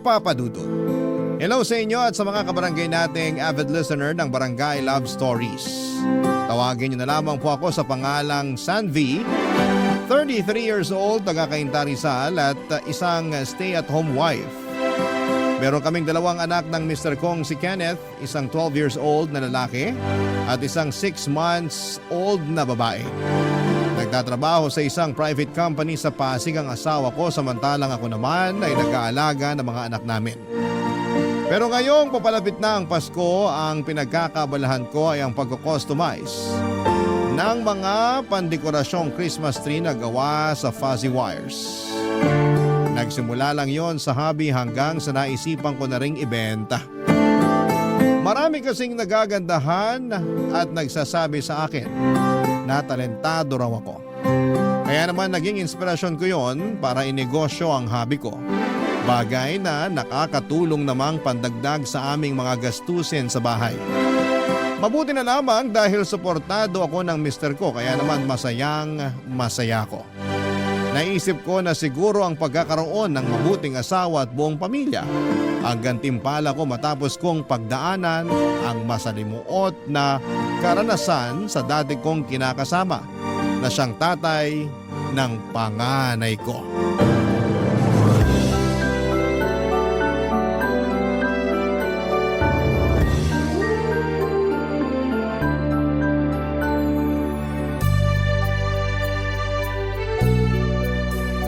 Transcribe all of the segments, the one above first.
Papa Dudut. Hello sa inyo at sa mga kabarangay nating avid listener ng Barangay Love Stories. Tawagin niyo na lamang po ako sa pangalang Sanvi, 33 years old, taga Cainta Rizal at isang stay-at-home wife. Meron kaming dalawang anak ng Mr. Kong, si Kenneth, isang 12 years old na lalaki at isang 6 months old na babae. Nagtatrabaho sa isang private company sa Pasig ang asawa ko, samantalang ako naman ay nag-aalaga ng mga anak namin. Pero ngayong papalapit na ang Pasko, ang pinagkakabalahan ko ay ang pagko-customize ng mga pandekораsyong Christmas tree na gawa sa fuzzy wires. Nagsimula lang yon sa hobby hanggang sa naisipan ko na ring ibenta. Marami kasing nagagandahan at nagsasabi sa akin na talentado raw ako. Kaya naman naging inspirasyon ko yon para inegosyo ang hobby ko. Bagay na nakakatulong namang pandagdag sa aming mga gastusin sa bahay. Mabuti na lamang dahil suportado ako ng mister ko, kaya naman masaya ko. Naisip ko na siguro ang pagkakaroon ng mabuting asawa at buong pamilya ang gantimpala ko matapos kong pagdaanan ang masalimuot na karanasan sa dati kong kinakasama na siyang tatay ng panganay ko.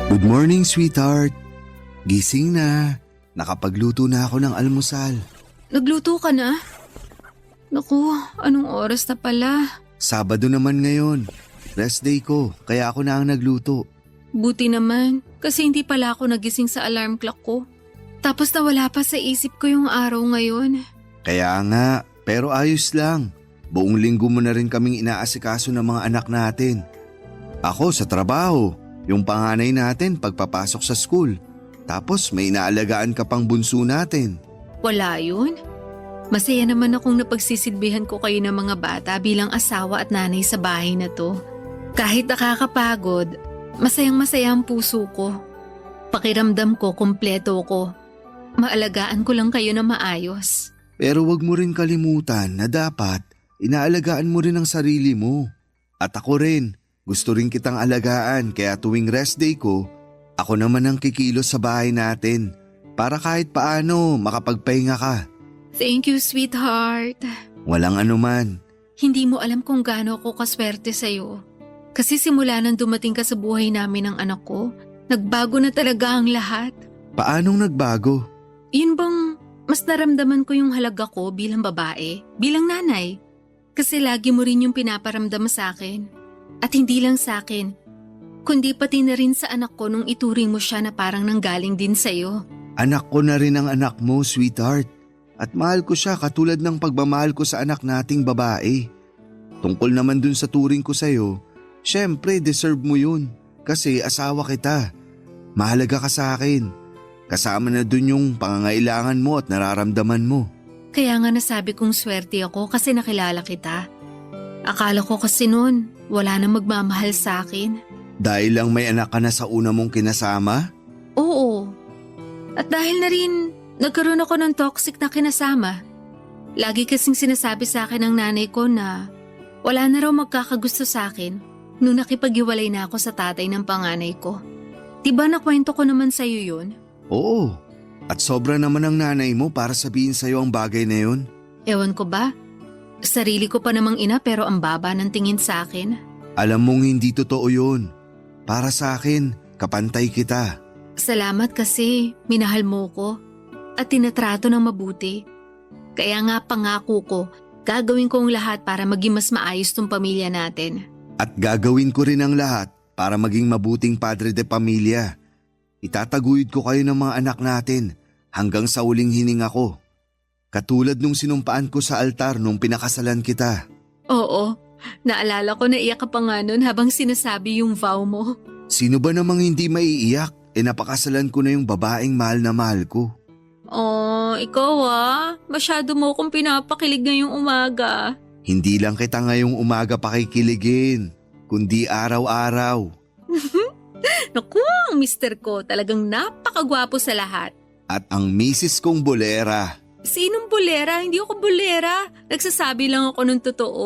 Good morning, sweetheart. Gising na. Nakapagluto na ako ng almusal. Nagluto ka na? Naku, anong oras na pala? Sabado naman ngayon. Rest day ko, kaya ako na ang nagluto. Buti naman, kasi hindi pala ako nagising sa alarm clock ko. Tapos nawala pa sa isip ko yung araw ngayon. Kaya nga, pero ayos lang. Buong linggo mo na rin kaming inaasikaso ng mga anak natin. Ako sa trabaho, yung panganay natin pagpapasok sa school. Tapos may inaalagaan ka pang bunso natin. Wala yun. Masaya naman akong napagsisilbihan ko kayo ng mga bata bilang asawa at nanay sa bahay na to. Kahit nakakapagod, masayang-masaya ang puso ko. Pakiramdam ko, kumpleto ko. Maalagaan ko lang kayo na maayos. Pero wag mo rin kalimutan na dapat inaalagaan mo rin ang sarili mo. At ako rin, gusto rin kitang alagaan, kaya tuwing rest day ko, ako naman ang kikilos sa bahay natin para kahit paano makapagpahinga ka. Thank you, sweetheart. Walang anuman. Hindi mo alam kung gaano ako kaswerte sa'yo. Kasi simula nang dumating ka sa buhay namin ng anak ko, nagbago na talaga ang lahat. Paanong nagbago? Yun bang mas naramdaman ko yung halaga ko bilang babae, bilang nanay. Kasi lagi mo rin yung pinaparamdam sa akin. At hindi lang sa akin, kundi pati na rin sa anak ko nung ituring mo siya na parang nanggaling din sa'yo. Anak ko na rin ang anak mo, sweetheart. At mahal ko siya katulad ng pagmamahal ko sa anak nating babae. Tungkol naman dun sa turing ko sa'yo, syempre deserve mo yun. Kasi asawa kita. Mahalaga ka sa akin. Kasama na dun yung pangangailangan mo at nararamdaman mo. Kaya nga nasabi kong swerte ako kasi nakilala kita. Akala ko kasi noon, wala na magmamahal sa akin. Dahil lang may anak ka na sa una mong kinasama? Oo. At dahil na rin, nagkaroon ako ng toxic na kinasama. Lagi kasing sinasabi sa akin ng nanay ko na wala na raw magkakagusto sa akin nung nakipaghiwalay na ako sa tatay ng panganay ko. Diba nakwento ko naman sa'yo yun? Oo. At sobra naman ang nanay mo para sabihin sa'yo ang bagay na yun. Ewan ko ba? Sarili ko pa namang ina pero ang baba ng tingin sa akin. Alam mong hindi totoo yun. Para sa akin, kapantay kita. Salamat kasi minahal mo ko at tinatrato ng mabuti. Kaya nga pangako ko, gagawin ko ang lahat para maging mas maayos tong pamilya natin. At gagawin ko rin ang lahat para maging mabuting padre de pamilya. Itataguyod ko kayo ng mga anak natin hanggang sa uling hininga ko. Katulad nung sinumpaan ko sa altar nung pinakasalan kita. Oo, naalala ko na iyak ka pa nga nun habang sinasabi yung vow mo. Sino ba namang hindi maiiyak? Napakasalan ko na yung babaeng mahal na mahal ko. Oh, ikaw masyado mo akong pinapakilig ngayong umaga. Hindi lang kita ngayong umaga pakikiligin, kundi araw-araw. Naku, ang mister ko talagang napakagwapo sa lahat. At ang misis kong bolera. Sinong bolera? Hindi ako bolera. Nagsasabi lang ako ng totoo.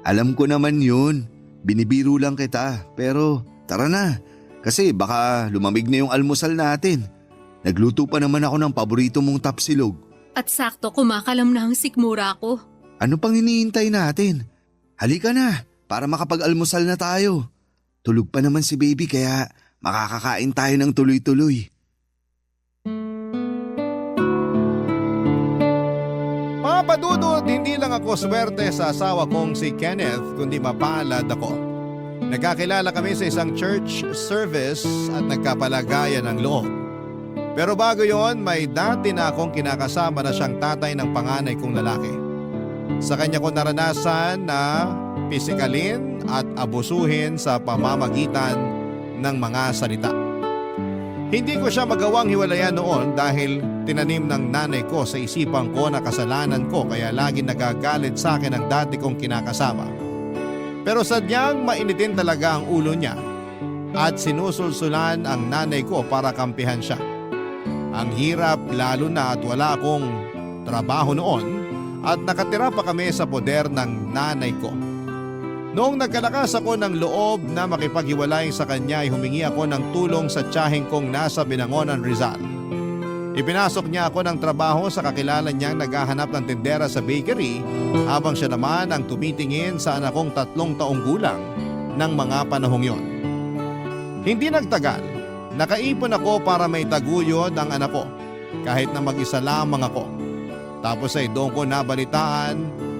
Alam ko naman yun. Binibiro lang kita. Pero tara na. Kasi baka lumamig na yung almusal natin. Nagluto pa naman ako ng paborito mong tapsilog. At sakto kumakalam na ang sikmura ko. Ano pang hinihintay natin? Halika na para makapag-almusal na tayo. Tulog pa naman si baby kaya makakakain tayo ng tuloy-tuloy. Mga padudod, hindi lang ako swerte sa asawa kong si Kenneth kundi mapalad ako. Nagkakilala kami sa isang church service at nagkapalagayan ng loob. Pero bago yon, may dati na akong kinakasama na siyang tatay ng panganay kong lalaki. Sa kanya ko naranasan na pisikalin at abusuhin sa pamamagitan ng mga salita. Hindi ko siya magawang hiwalayan noon dahil tinanim ng nanay ko sa isipan ko na kasalanan ko kaya laging nagagalit sa akin ang dati kong kinakasama. Pero sadyang mainitin talaga ang ulo niya at sinusulsulan ang nanay ko para kampihan siya. Ang hirap lalo na at wala akong trabaho noon at nakatira pa kami sa poder ng nanay ko. Noong nagkalakas ako ng loob na makipaghiwalay sa kanya ay humingi ako ng tulong sa tiyaheng kong nasa Binangonan, Rizal. Ipinasok niya ako ng trabaho sa kakilala niyang naghahanap ng tindera sa bakery habang siya naman ang tumitingin sa anak kong 3 taong gulang ng mga panahong yon. Hindi nagtagal, nakaipon ako para may taguyod ang anak ko kahit na mag-isa lamang ako. Tapos ay doon ko nabalitaan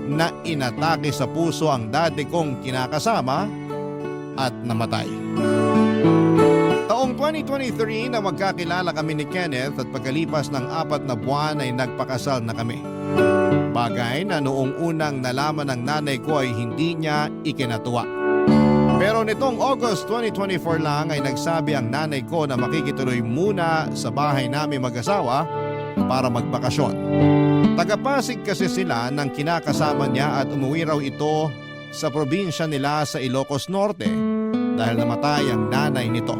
na inatake sa puso ang dati kong kinakasama at namatay. Taong 2023 na magkakilala kami ni Kenneth at pagkalipas ng 4 na buwan ay nagpakasal na kami. Bagay na noong unang nalaman ng nanay ko ay hindi niya ikinatuwa. Pero nitong August 2024 lang ay nagsabi ang nanay ko na makikituloy muna sa bahay namin mag-asawa para magbakasyon. Taga-Pasig kasi sila ng kinakasama niya at umuwi raw ito sa probinsya nila sa Ilocos Norte dahil namatay ang nanay nito.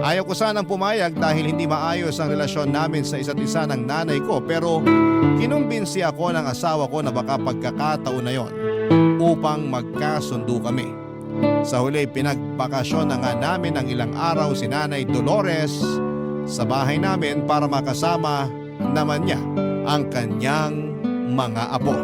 Ayaw ko sanang pumayag dahil hindi maayos ang relasyon namin sa isa't isa ng nanay ko pero kinumbinsi ako ng asawa ko na baka pagkakataon na yon upang magkasundo kami. Sa huli pinagbakasyon na nga namin ng ilang araw si Nanay Dolores sa bahay namin para makasama naman niya ang kanyang mga apo.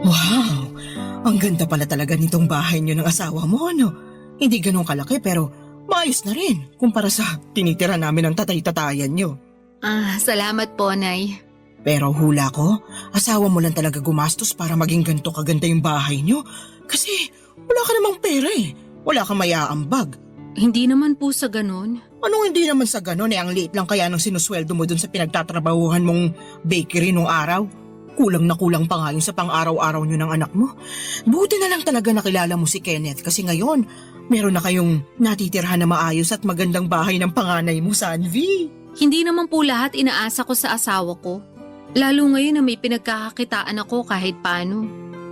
Wow! Ang ganda pala talaga nitong bahay niyo ng asawa mo, ano? Hindi ganun kalaki pero maayos na rin kumpara sa tinitira namin ng tatay-tatayan niyo. Salamat po, Nay. Pero hula ko, asawa mo lang talaga gumastos para maging ganito kaganda yung bahay niyo. Kasi wala ka namang pera eh. Wala kang maiaambag. Hindi naman po sa ganun. Anong hindi naman sa ganun eh, ang liit lang kaya ng sinusweldo mo dun sa pinagtatrabahuhan mong bakery nung araw? Kulang na kulang pa nga yung sa pang-araw-araw nyo ng anak mo. Buti na lang talaga nakilala mo si Kenneth kasi ngayon, meron na kayong natitirhan na maayos at magandang bahay ng panganay mo, Sanvi. Hindi naman po lahat inaasa ko sa asawa ko. Lalo ngayon na may pinagkakakitaan ako kahit paano.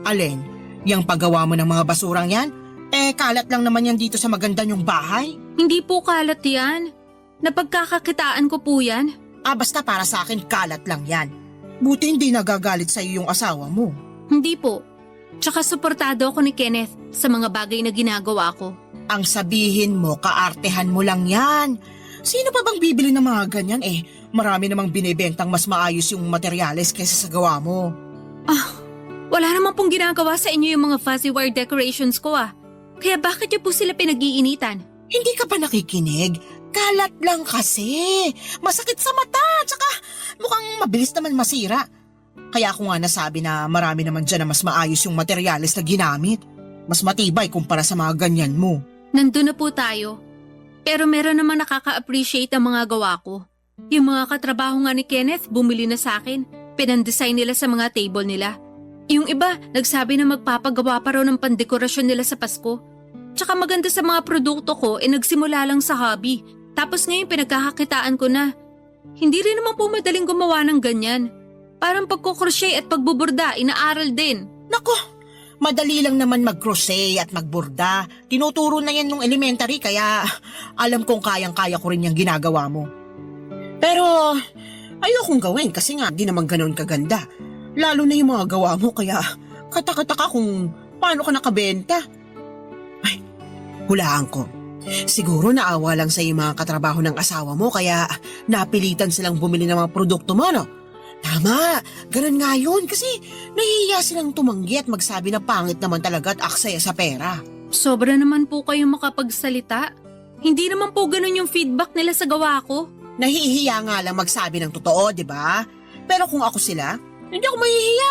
Alin, yung paggawa mo ng mga basurang yan? Kalat lang naman yan dito sa maganda nyong bahay. Hindi po kalat yan. Napagkakakitaan ko po yan. Basta para sa akin kalat lang yan. Buti hindi nagagalit sa iyo yung asawa mo. Hindi po. Tsaka suportado ako ni Kenneth sa mga bagay na ginagawa ko. Ang sabihin mo, kaartehan mo lang yan. Sino pa bang bibili ng mga ganyan marami namang binibentang mas maayos yung materyales kaysa sa gawa mo. Wala naman pong ginagawa sa inyo yung mga fuzzy wire decorations ko Kaya bakit niyo po sila pinag-iinitan? Hindi ka ba nakikinig? Kalat lang kasi. Masakit sa mata, tsaka mukhang mabilis naman masira. Kaya ako nga nasabi na marami naman dyan na mas maayos yung materyales na ginamit. Mas matibay kumpara sa mga ganyan mo. Nandun na po tayo. Pero meron naman nakaka-appreciate ang mga gawa ko. Yung mga katrabaho nga ni Kenneth bumili na sa akin. Pinandesign nila sa mga table nila. Yung iba, nagsabi na magpapagawa pa raw ng pandekorasyon nila sa Pasko. Tsaka maganda sa mga produkto ko nagsimula lang sa hobby. Tapos ngayon pinagkakakitaan ko na. Hindi rin naman po madaling gumawa ng ganyan. Parang pagkukrochet at pagbuburda, inaaral din. Nako, madali lang naman mag-crochet at magborda. Tinuturo na yan nung elementary kaya alam kong kayang-kaya ko rin yung ginagawa mo. Pero ayokong gawin kasi nga di naman ganoon kaganda. Lalo na yung mga gawa mo kaya katakataka kung paano ka nakabenta. Ay, hulaan ko. Siguro naawa lang sa yung mga katrabaho ng asawa mo kaya napilitan silang bumili ng mga produkto mo, no? Tama, ganun nga yun kasi nahihiya silang tumanggi at magsabi na pangit naman talaga at aksaya sa pera. Sobra naman po kayong makapagsalita. Hindi naman po ganun yung feedback nila sa gawa ko. Nahihiya nga lang magsabi ng totoo, di ba? Pero kung ako sila, hindi ako mahihiya.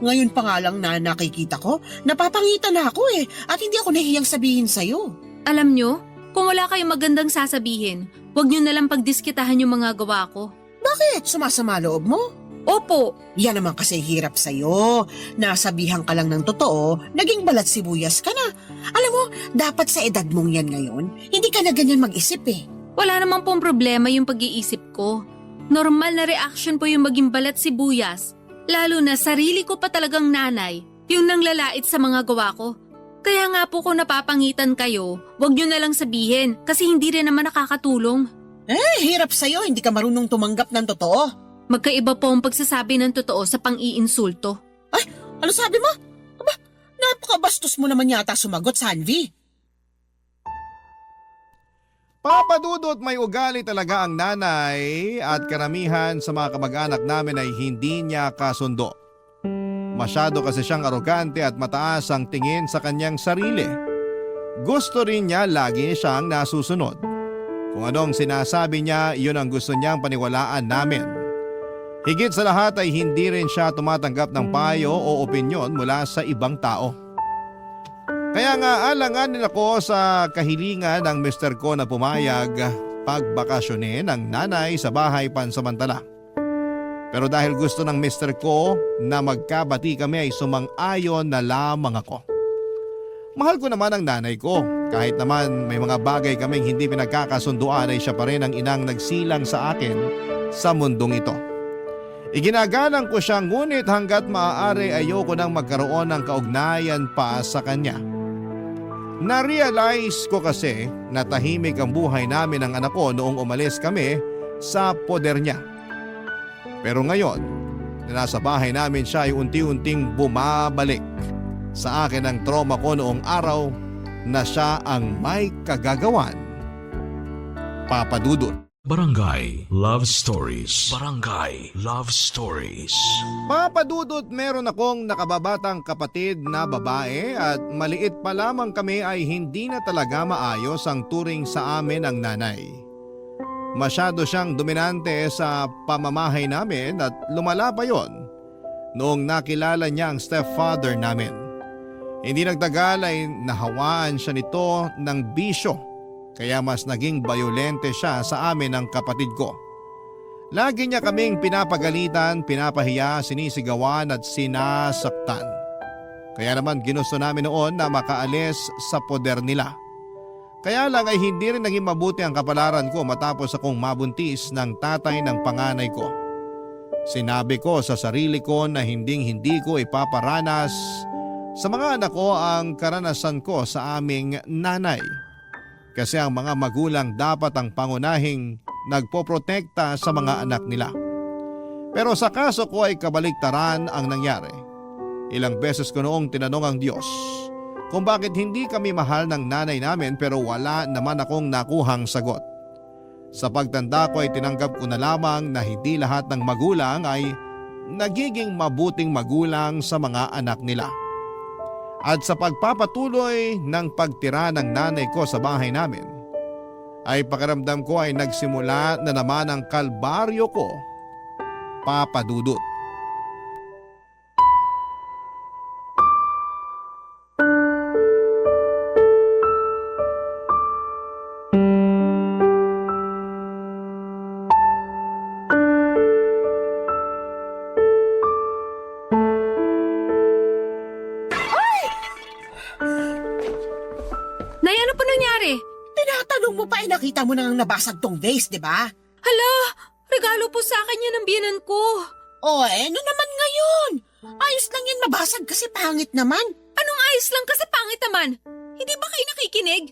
Ngayon pa nga lang na nakikita ko, napapangitan na ako at hindi ako nahihiyang sabihin sa'yo. Alam nyo, kung wala kayong magandang sasabihin, huwag nyo nalang pagdiskitahan yung mga gawa ko. Bakit? Sumasama loob mo? Opo, Yan naman kasi hirap sa'yo. Nasabihan ka lang ng totoo, naging balat sibuyas ka na. Alam mo, dapat sa edad mong yan ngayon, hindi ka na ganyan mag-isip wala namang pong problema yung pag-iisip ko. Normal na reaction po yung maging balat sibuyas. Lalo na sarili ko pa talagang nanay, yung nanglalait sa mga gawa ko. Kaya nga po kung napapangitan kayo, wag nyo na lang sabihin kasi hindi rin naman nakakatulong. Hirap sa'yo, hindi ka marunong tumanggap ng totoo. Magkaiba po ang pagsasabi ng totoo sa pang-iinsulto. Ano sabi mo? Aba, napakabastos mo naman yata sumagot, Sanvi. Papa Dudut, may ugali talaga ang nanay at karamihan sa mga kamag-anak namin ay hindi niya kasundo. Masyado kasi siyang arogante at mataas ang tingin sa kanyang sarili. Gusto rin niya lagi siyang nasusunod. Kung anong sinasabi niya, yun ang gusto niyang paniwalaan namin. Higit sa lahat ay hindi rin siya tumatanggap ng payo o opinyon mula sa ibang tao. Kaya nga alanganin ako sa kahilingan ng mister ko na pumayag pagbakasyonin ang nanay sa bahay pansamantala. Pero dahil gusto ng mister ko na magkabati kami ay sumang-ayon na lamang ako. Mahal ko naman ang nanay ko. Kahit naman may mga bagay kaming hindi pinagkakasunduan ay siya pa rin ang inang nagsilang sa akin sa mundong ito. Iginagalang ko siya ngunit hanggat maaari ayoko nang magkaroon ng kaugnayan pa sa kanya. Na-realize ko kasi na tahimik ang buhay namin ng anak ko noong umalis kami sa poder niya. Pero ngayon, na nasa bahay namin siya ay unti-unting bumabalik sa akin ang trauma ko noong araw na siya ang may kagagawan. Papa Dudut. Barangay Love Stories. Barangay Love Stories. Papa Dudut, meron akong nakababatang kapatid na babae at maliit pa lamang kami ay hindi na talaga maayos ang turing sa amin ng nanay. Masyado siyang dominante sa pamamahay namin at lumala pa yon noong nakilala niya ang stepfather namin. Hindi nagtagal ay nahawaan siya nito ng bisyo kaya mas naging bayolente siya sa amin ng kapatid ko. Lagi niya kaming pinapagalitan, pinapahiya, sinisigawan at sinasaktan. Kaya naman ginusto namin noon na makaalis sa poder nila. Kaya lang ay hindi rin naging mabuti ang kapalaran ko matapos akong mabuntis ng tatay ng panganay ko. Sinabi ko sa sarili ko na hindi ko ipaparanas sa mga anak ko ang karanasan ko sa aming nanay. Kasi ang mga magulang dapat ang pangunahing nagpoprotekta sa mga anak nila. Pero sa kaso ko ay kabaligtaran ang nangyari. Ilang beses ko noong tinanong ang Diyos kung bakit hindi kami mahal ng nanay namin pero wala naman akong nakuhang sagot. Sa pagtanda ko ay tinanggap ko na lamang na hindi lahat ng magulang ay nagiging mabuting magulang sa mga anak nila. At sa pagpapatuloy ng pagtira ng nanay ko sa bahay namin, ay pakiramdam ko ay nagsimula na naman ang kalbaryo ko, Papa Dudut. Nay, ano pa nangyari? Tinatanong mo pa nakita mo nang nabasag tong vase, di ba? Hala, Regalo po sa akin yan ng biyanan ko. Ano naman ngayon? Ayos lang yan, mabasag kasi pangit naman. Anong ayos lang kasi pangit naman? Hindi ba kayo nakikinig?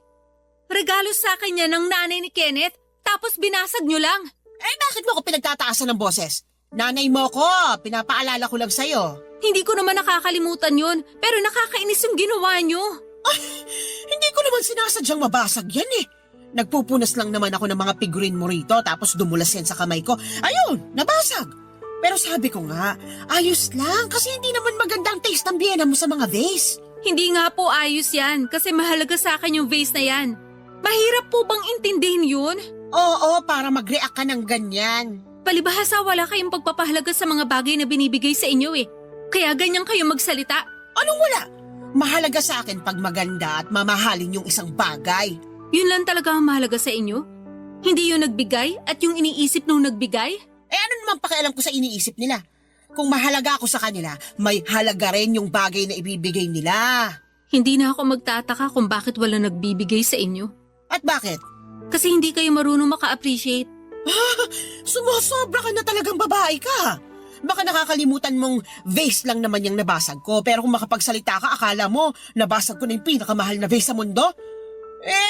Regalo sa akin yan ng nanay ni Kenneth, tapos binasag nyo lang. Bakit mo ako pinagtataasan ng boses? Nanay mo ko, pinapaalala ko lang sa'yo. Hindi ko naman nakakalimutan yun, pero nakakainis yung ginawa nyo. Hindi ko naman sinasadyang mabasag yan eh. Nagpupunas lang naman ako ng mga figurine mo rito tapos dumulas yan sa kamay ko. Ayun, nabasag. Pero sabi ko nga, ayos lang kasi hindi naman magandang taste ng biyena mo sa mga vase. Hindi nga po ayos yan kasi mahalaga sa akin yung vase na yan. Mahirap po bang intindihin yun? Oo, para mag-react ka ng ganyan. Palibhasa wala kayong pagpapahalaga sa mga bagay na binibigay sa inyo eh. Kaya ganyan kayo magsalita. Anong wala? Mahalaga sa akin pag maganda at mamahalin yung isang bagay. Yun lang talaga ang mahalaga sa inyo? Hindi yung nagbigay at yung iniisip nung nagbigay? Ano naman pakialam ko sa iniisip nila? Kung mahalaga ako sa kanila, may halaga rin yung bagay na ibibigay nila. Hindi na ako magtataka kung bakit wala nagbibigay sa inyo. At bakit? Kasi hindi kayo marunong maka-appreciate. Sumusobra ka na talagang babae ka. Baka nakakalimutan mong vase lang naman yung nabasag ko, pero kung makapagsalita ka, akala mo nabasag ko na yung pinakamahal na vase sa mundo?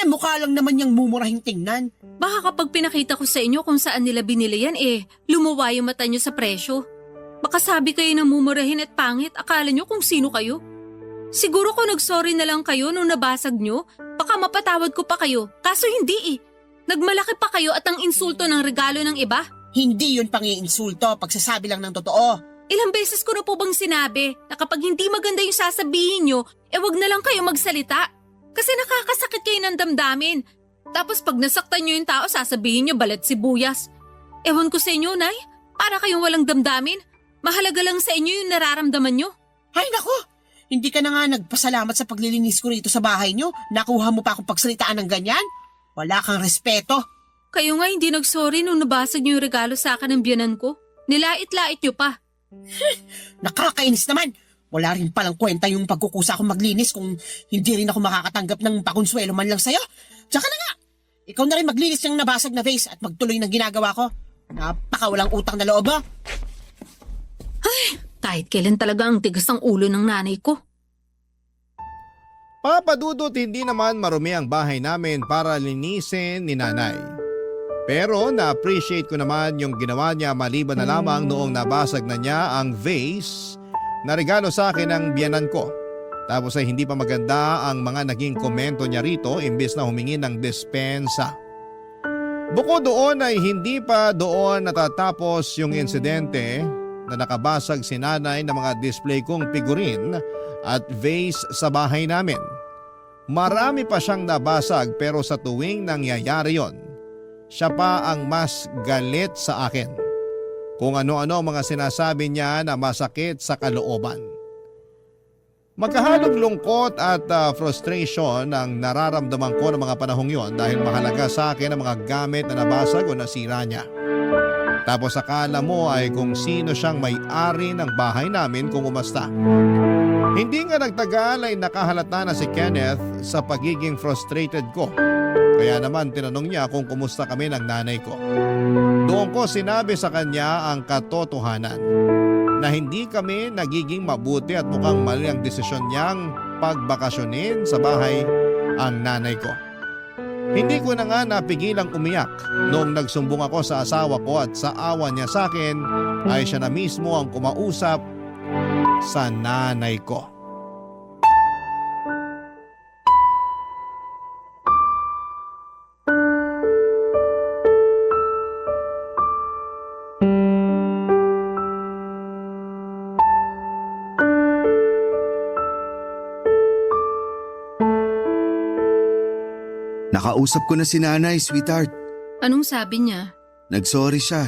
Mukha lang naman yung mumurahing tingnan. Baka kapag pinakita ko sa inyo kung saan nila binili yan lumuwa yung mata nyo sa presyo. Baka sabi kayo na mumurahin at pangit, akala nyo kung sino kayo. Siguro kung nagsorry na lang kayo nung nabasag nyo, baka mapatawad ko pa kayo. Kaso hindi Nagmalaki pa kayo at ang insulto ng regalo ng iba. Hindi yun pang-iinsulto, pagsasabi lang ng totoo. Ilang beses ko na po bang sinabi na kapag hindi maganda yung sasabihin nyo, wag na lang kayo magsalita. Kasi nakakasakit kayo ng damdamin. Tapos pag nasaktan nyo yung tao, sasabihin nyo balat sibuyas. Ewan ko sa inyo, Nay. Para kayong walang damdamin. Mahalaga lang sa inyo yung nararamdaman nyo. Ay nako, hindi ka na nga nagpasalamat sa paglilinis ko rito sa bahay nyo. Nakuha mo pa akong pagsalitaan ng ganyan? Wala kang respeto. Kayo nga hindi nagsorry nung nabasag nyo yung regalo sa akin ng biyanan ko. Nilait-lait nyo pa. Nakakainis naman. Wala rin palang kwenta yung pagkukusa akong maglinis kung hindi rin ako makakatanggap ng pakonsuelo man lang sa'yo. Tsaka na nga, ikaw na rin maglinis ng nabasag na vase at magtuloy ng ginagawa ko. Napakawalang utang na loob mo. Kahit kailan talaga ang tigas ng ulo ng nanay ko. Papadudot, hindi naman marumi ang bahay namin para linisin ni nanay. Pero na-appreciate ko naman yung ginawa niya maliban na lamang noong nabasag na niya ang vase na regalo sa akin ng biyanan ko. Tapos ay hindi pa maganda ang mga naging komento niya rito imbes na humingi ng dispensa. Bukod doon ay hindi pa doon natatapos yung insidente na nakabasag si nanay ng mga display kong figurine at vase sa bahay namin. Marami pa siyang nabasag pero sa tuwing nangyayari yon, siya pa ang mas galit sa akin. Kung ano-ano mga sinasabi niya na masakit sa kalooban. Magkahalong lungkot at frustration ang nararamdaman ko ng mga panahong yon dahil mahalaga sa akin ang mga gamit na nabasag o nasira niya. Tapos akala mo ay kung sino siyang may-ari ng bahay namin kung umasta. Hindi nga nagtagal ay nakahalata na si Kenneth sa pagiging frustrated ko. Kaya naman tinanong niya kung kumusta kami ng nanay ko. Doon ko sinabi sa kanya ang katotohanan na hindi kami nagiging mabuti at mukhang mali ang desisyon niyang pagbakasyonin sa bahay ang nanay ko. Hindi ko na nga napigilang umiyak noong nagsumbong ako sa asawa ko at sa awa niya sa akin ay siya na mismo ang kumausap sa nanay ko. Nakausap ko na si nanay, sweetheart. Anong sabi niya? Nagsorry siya.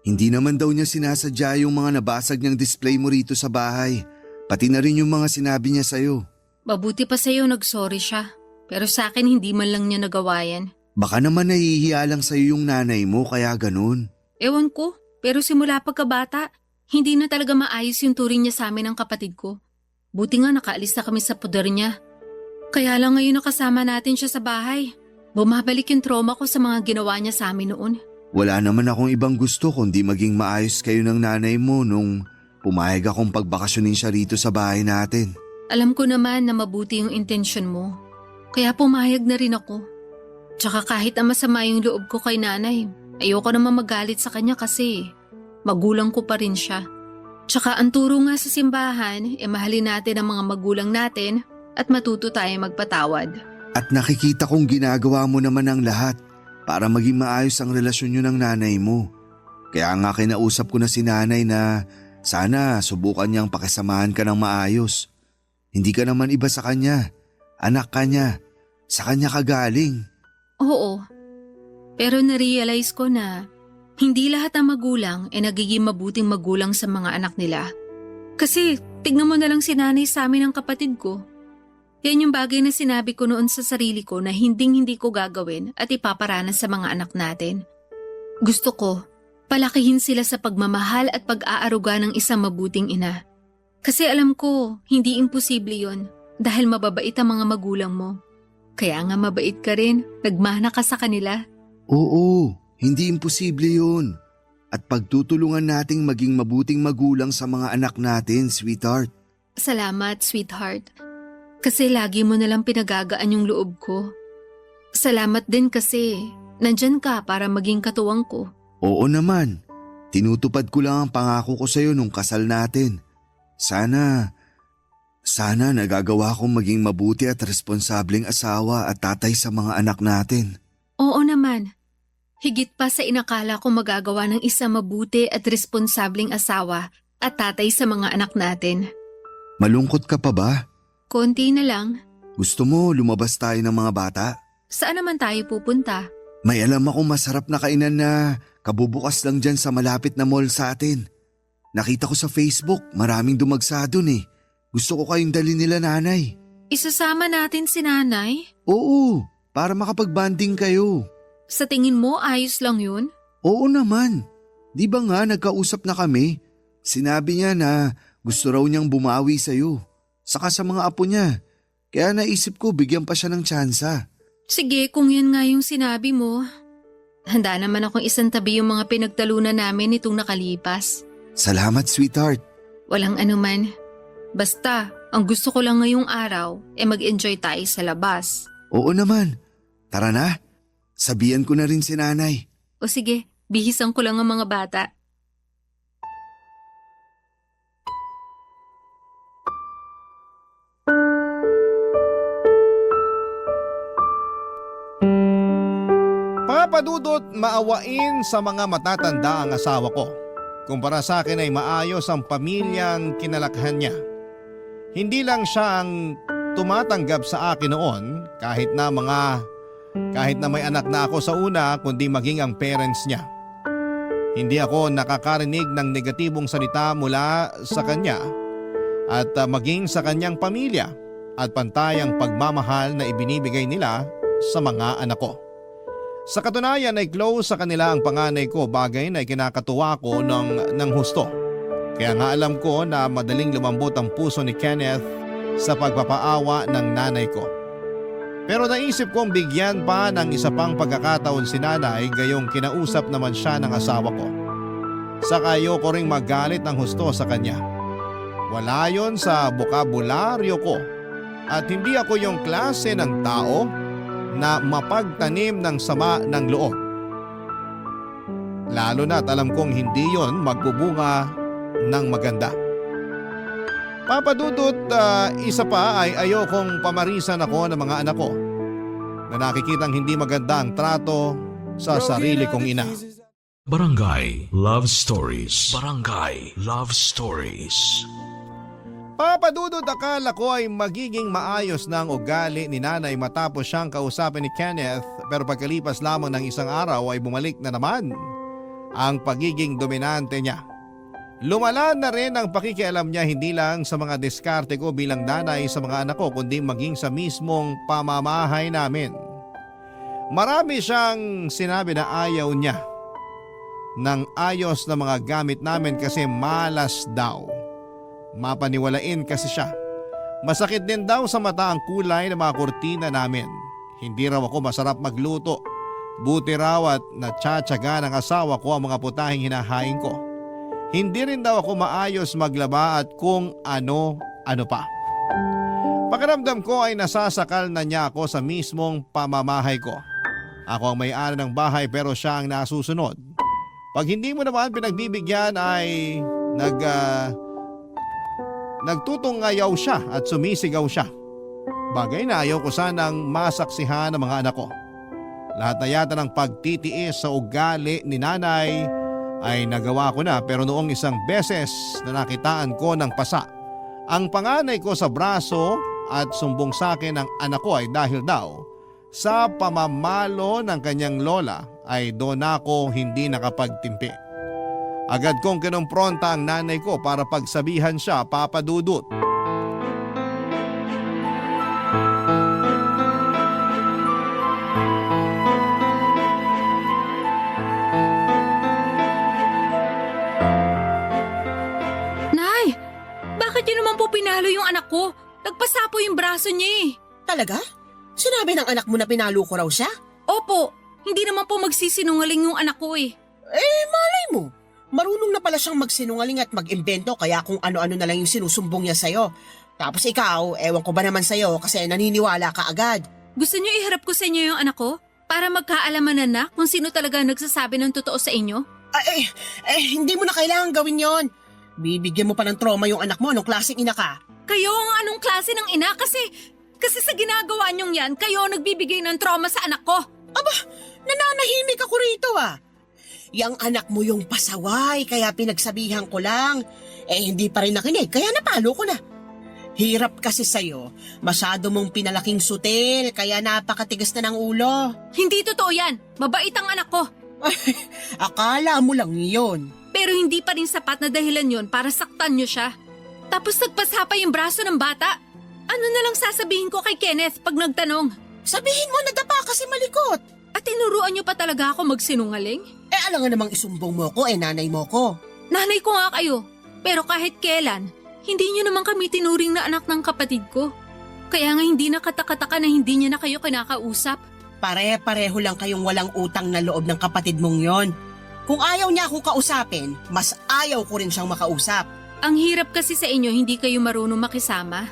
Hindi naman daw niya sinasadya yung mga nabasag niyang display mo rito sa bahay. Pati na rin yung mga sinabi niya sa'yo. Mabuti pa sa'yo nagsorry siya. Pero sa akin hindi man lang niya nagawa yan. Baka naman nahihiya lang sa'yo yung nanay mo kaya ganun. Ewan ko, pero simula pagkabata, hindi na talaga maayos yung turing niya sa amin ng kapatid ko. Buti nga nakaalis na kami sa poder niya. Kaya lang ngayon nakasama natin siya sa bahay. Bumabalik yung trauma ko sa mga ginawa niya sa amin noon. Wala naman akong ibang gusto kundi maging maayos kayo ng nanay mo nung pumayag akong pagbakasyonin siya rito sa bahay natin. Alam ko naman na mabuti yung intensyon mo. Kaya pumayag na rin ako. Tsaka kahit na masama yung loob ko kay nanay, ayoko naman magalit sa kanya kasi magulang ko pa rin siya. Tsaka ang turo nga sa simbahan, mahalin natin ang mga magulang natin at matuto tayo magpatawad. At nakikita kong ginagawa mo naman ang lahat para maging maayos ang relasyon nyo ng nanay mo. Kaya nga kinausap ko na si nanay na sana subukan niyang pakisamahan ka ng maayos. Hindi ka naman iba sa kanya. Anak ka niya. Sa kanya ka galing. Oo, pero narealize ko na hindi lahat ng magulang ay nagiging mabuting magulang sa mga anak nila. Kasi tignan mo na lang si nanay sa amin ng kapatid ko. Yan yung bagay na sinabi ko noon sa sarili ko na hindi ko gagawin at ipaparanas sa mga anak natin. Gusto ko, palakihin sila sa pagmamahal at pag-aaruga ng isang mabuting ina. Kasi alam ko, hindi imposible yon dahil mababait ang mga magulang mo. Kaya nga mabait ka rin, nagmana ka sa kanila. Oo, hindi imposible yun. At pagtutulungan nating maging mabuting magulang sa mga anak natin, sweetheart. Salamat, sweetheart. Kasi lagi mo nalang pinagagaan yung loob ko. Salamat din kasi nandyan ka para maging katuwang ko. Oo naman. Tinutupad ko lang ang pangako ko sa'yo nung kasal natin. Sana nagagawa kong maging mabuti at responsableng asawa at tatay sa mga anak natin. Oo naman. Higit pa sa inakala ko magagawa ng isang mabuti at responsableng asawa at tatay sa mga anak natin. Malungkot ka pa ba? Konti na lang. Gusto mo lumabas tayo ng mga bata? Saan naman tayo pupunta? May alam akong masarap na kainan na kabubukas lang dyan sa malapit na mall sa atin. Nakita ko sa Facebook, maraming dumagsa dun eh. Gusto ko kayong dali nila nanay. Isasama natin si nanay? Oo, para makapag-banding kayo. Sa tingin mo ayos lang yun? Oo naman. Di ba nga nagkausap na kami? Sinabi niya na gusto raw niyang bumawi sa'yo. Saka sa mga apo niya. Kaya naisip ko bigyan pa siya ng tsansa. Sige, kung yan nga yung sinabi mo. Handa naman akong isang tabi yung mga pinagtalunan namin itong nakalipas. Salamat, sweetheart. Walang anuman. Basta, ang gusto ko lang ngayong araw mag-enjoy tayo sa labas. Oo naman. Tara na. Sabihan ko na rin si nanay. O sige, bihisan ko lang ang mga bata. Papadudot maawain sa mga matatanda ang asawa ko. Kumpara sa akin ay maayos ang pamilyang kinalakhan niya. Hindi lang siya ang tumatanggap sa akin noon kahit na may anak na ako sa una kundi maging ang parents niya. Hindi ako nakakarinig ng negatibong salita mula sa kanya at maging sa kanyang pamilya at pantayang pagmamahal na ibinibigay nila sa mga anak ko. Sa katunayan ay close sa kanila ang panganay ko, bagay na kinakatuwa ko ng husto. Kaya nga alam ko na madaling lumambot ang puso ni Kenneth sa pagpapaawa ng nanay ko. Pero naisip kong bigyan pa ng isa pang pagkakataon si nanay gayong kinausap naman siya ng asawa ko. Saka ayoko ring magalit ng husto sa kanya. Wala yon sa bokabularyo ko at hindi ako yung klase ng tao na mapagtanim ng sama ng loob. Lalo na't alam kong hindi yon magbubunga ng maganda. Papadudot, isa pa ay ayokong pamarisan ako ng mga anak ko na nakikitang hindi maganda ang trato sa sarili kong ina. Barangay Love Stories. Barangay Love Stories. Papadudot, akala ko ay magiging maayos na ang ugali ni nanay matapos siyang kausapin ni Kenneth, pero pagkalipas lamang ng isang araw ay bumalik na naman ang pagiging dominante niya. Lumala na rin ang pakikialam niya hindi lang sa mga diskarte ko bilang nanay sa mga anak ko kundi maging sa mismong pamamahay namin. Marami siyang sinabi na ayaw niya ng ayos na mga gamit namin kasi malas daw. Mapaniwalain kasi siya. Masakit din daw sa mata ang kulay ng mga kurtina namin. Hindi raw ako masarap magluto. Buti raw at natsatsaga ng asawa ko ang mga putahing hinahain ko. Hindi rin daw ako maayos maglaba at kung ano pa. Pakiramdam ko ay nasasakal na niya ako sa mismong pamamahay ko. Ako ang may-ari ng bahay pero siya ang nasusunod. Pag hindi mo naman pinagbibigyan ay nagtutungayaw siya at sumisigaw siya. Bagay na ayaw ko sanang masaksihan ng mga anak ko. Lahat na yata ng pagtitiis sa ugali ni nanay ay nagawa ko na pero noong isang beses na nakitaan ko ng pasa ang panganay ko sa braso at sumbong sa akin ng anak ko ay dahil daw sa pamamalo ng kanyang lola ay doon ako hindi nakapagtimpi. Agad kong kinumpronta ang nanay ko para pagsabihan siya, Papa Dudut. Nay, bakit niyo naman po pinalo yung anak ko? Nagpasa po yung braso niya eh. Talaga? Sinabi ng anak mo na pinalo ko raw siya? Opo, hindi naman po magsisinungaling yung anak ko eh. Malay mo. Marunong na pala siyang magsinungaling at mag-imbento kaya kung ano-ano na lang yung sinusumbong niya sa'yo. Tapos ikaw, ewan ko ba naman sa'yo kasi naniniwala ka agad. Gusto niyo iharap ko sa inyo yung anak ko? Para magkaalaman na kung sino talaga nagsasabi ng totoo sa inyo? Hindi mo na kailangan gawin yon. Bibigyan mo pa ng trauma yung anak mo. Anong klaseng ina ka? Kayo ang anong klase ng ina kasi sa ginagawa niyong yan, kayo ang nagbibigay ng trauma sa anak ko. Aba, nananahimik ako rito ah. Yang anak mo yung pasaway kaya pinagsabihan ko lang. Hindi pa rin nakinig kaya napalo ko na. Hirap kasi sa'yo. Masyado mong pinalaking sutil kaya napakatigas na ng ulo. Hindi totoo yan. Mabait ang anak ko. Akala mo lang yun. Pero hindi pa rin sapat na dahilan yon para saktan niyo siya. Tapos nagpasa pa yung braso ng bata. Ano na lang sasabihin ko kay Kenneth pag nagtanong? Sabihin mo nadapa kasi malikot. At tinuruan niyo pa talaga ako magsinungaling? Alam nga namang isumbong mo ko nanay mo ko. Nanay ko nga kayo. Pero kahit kailan, hindi niyo naman kami tinuring na anak ng kapatid ko. Kaya nga hindi nakatakataka na hindi niya na kayo kinakausap. Pare-pareho lang kayong walang utang na loob ng kapatid mong yon. Kung ayaw niya akong kausapin, mas ayaw ko rin siyang makausap. Ang hirap kasi sa inyo hindi kayo marunong makisama.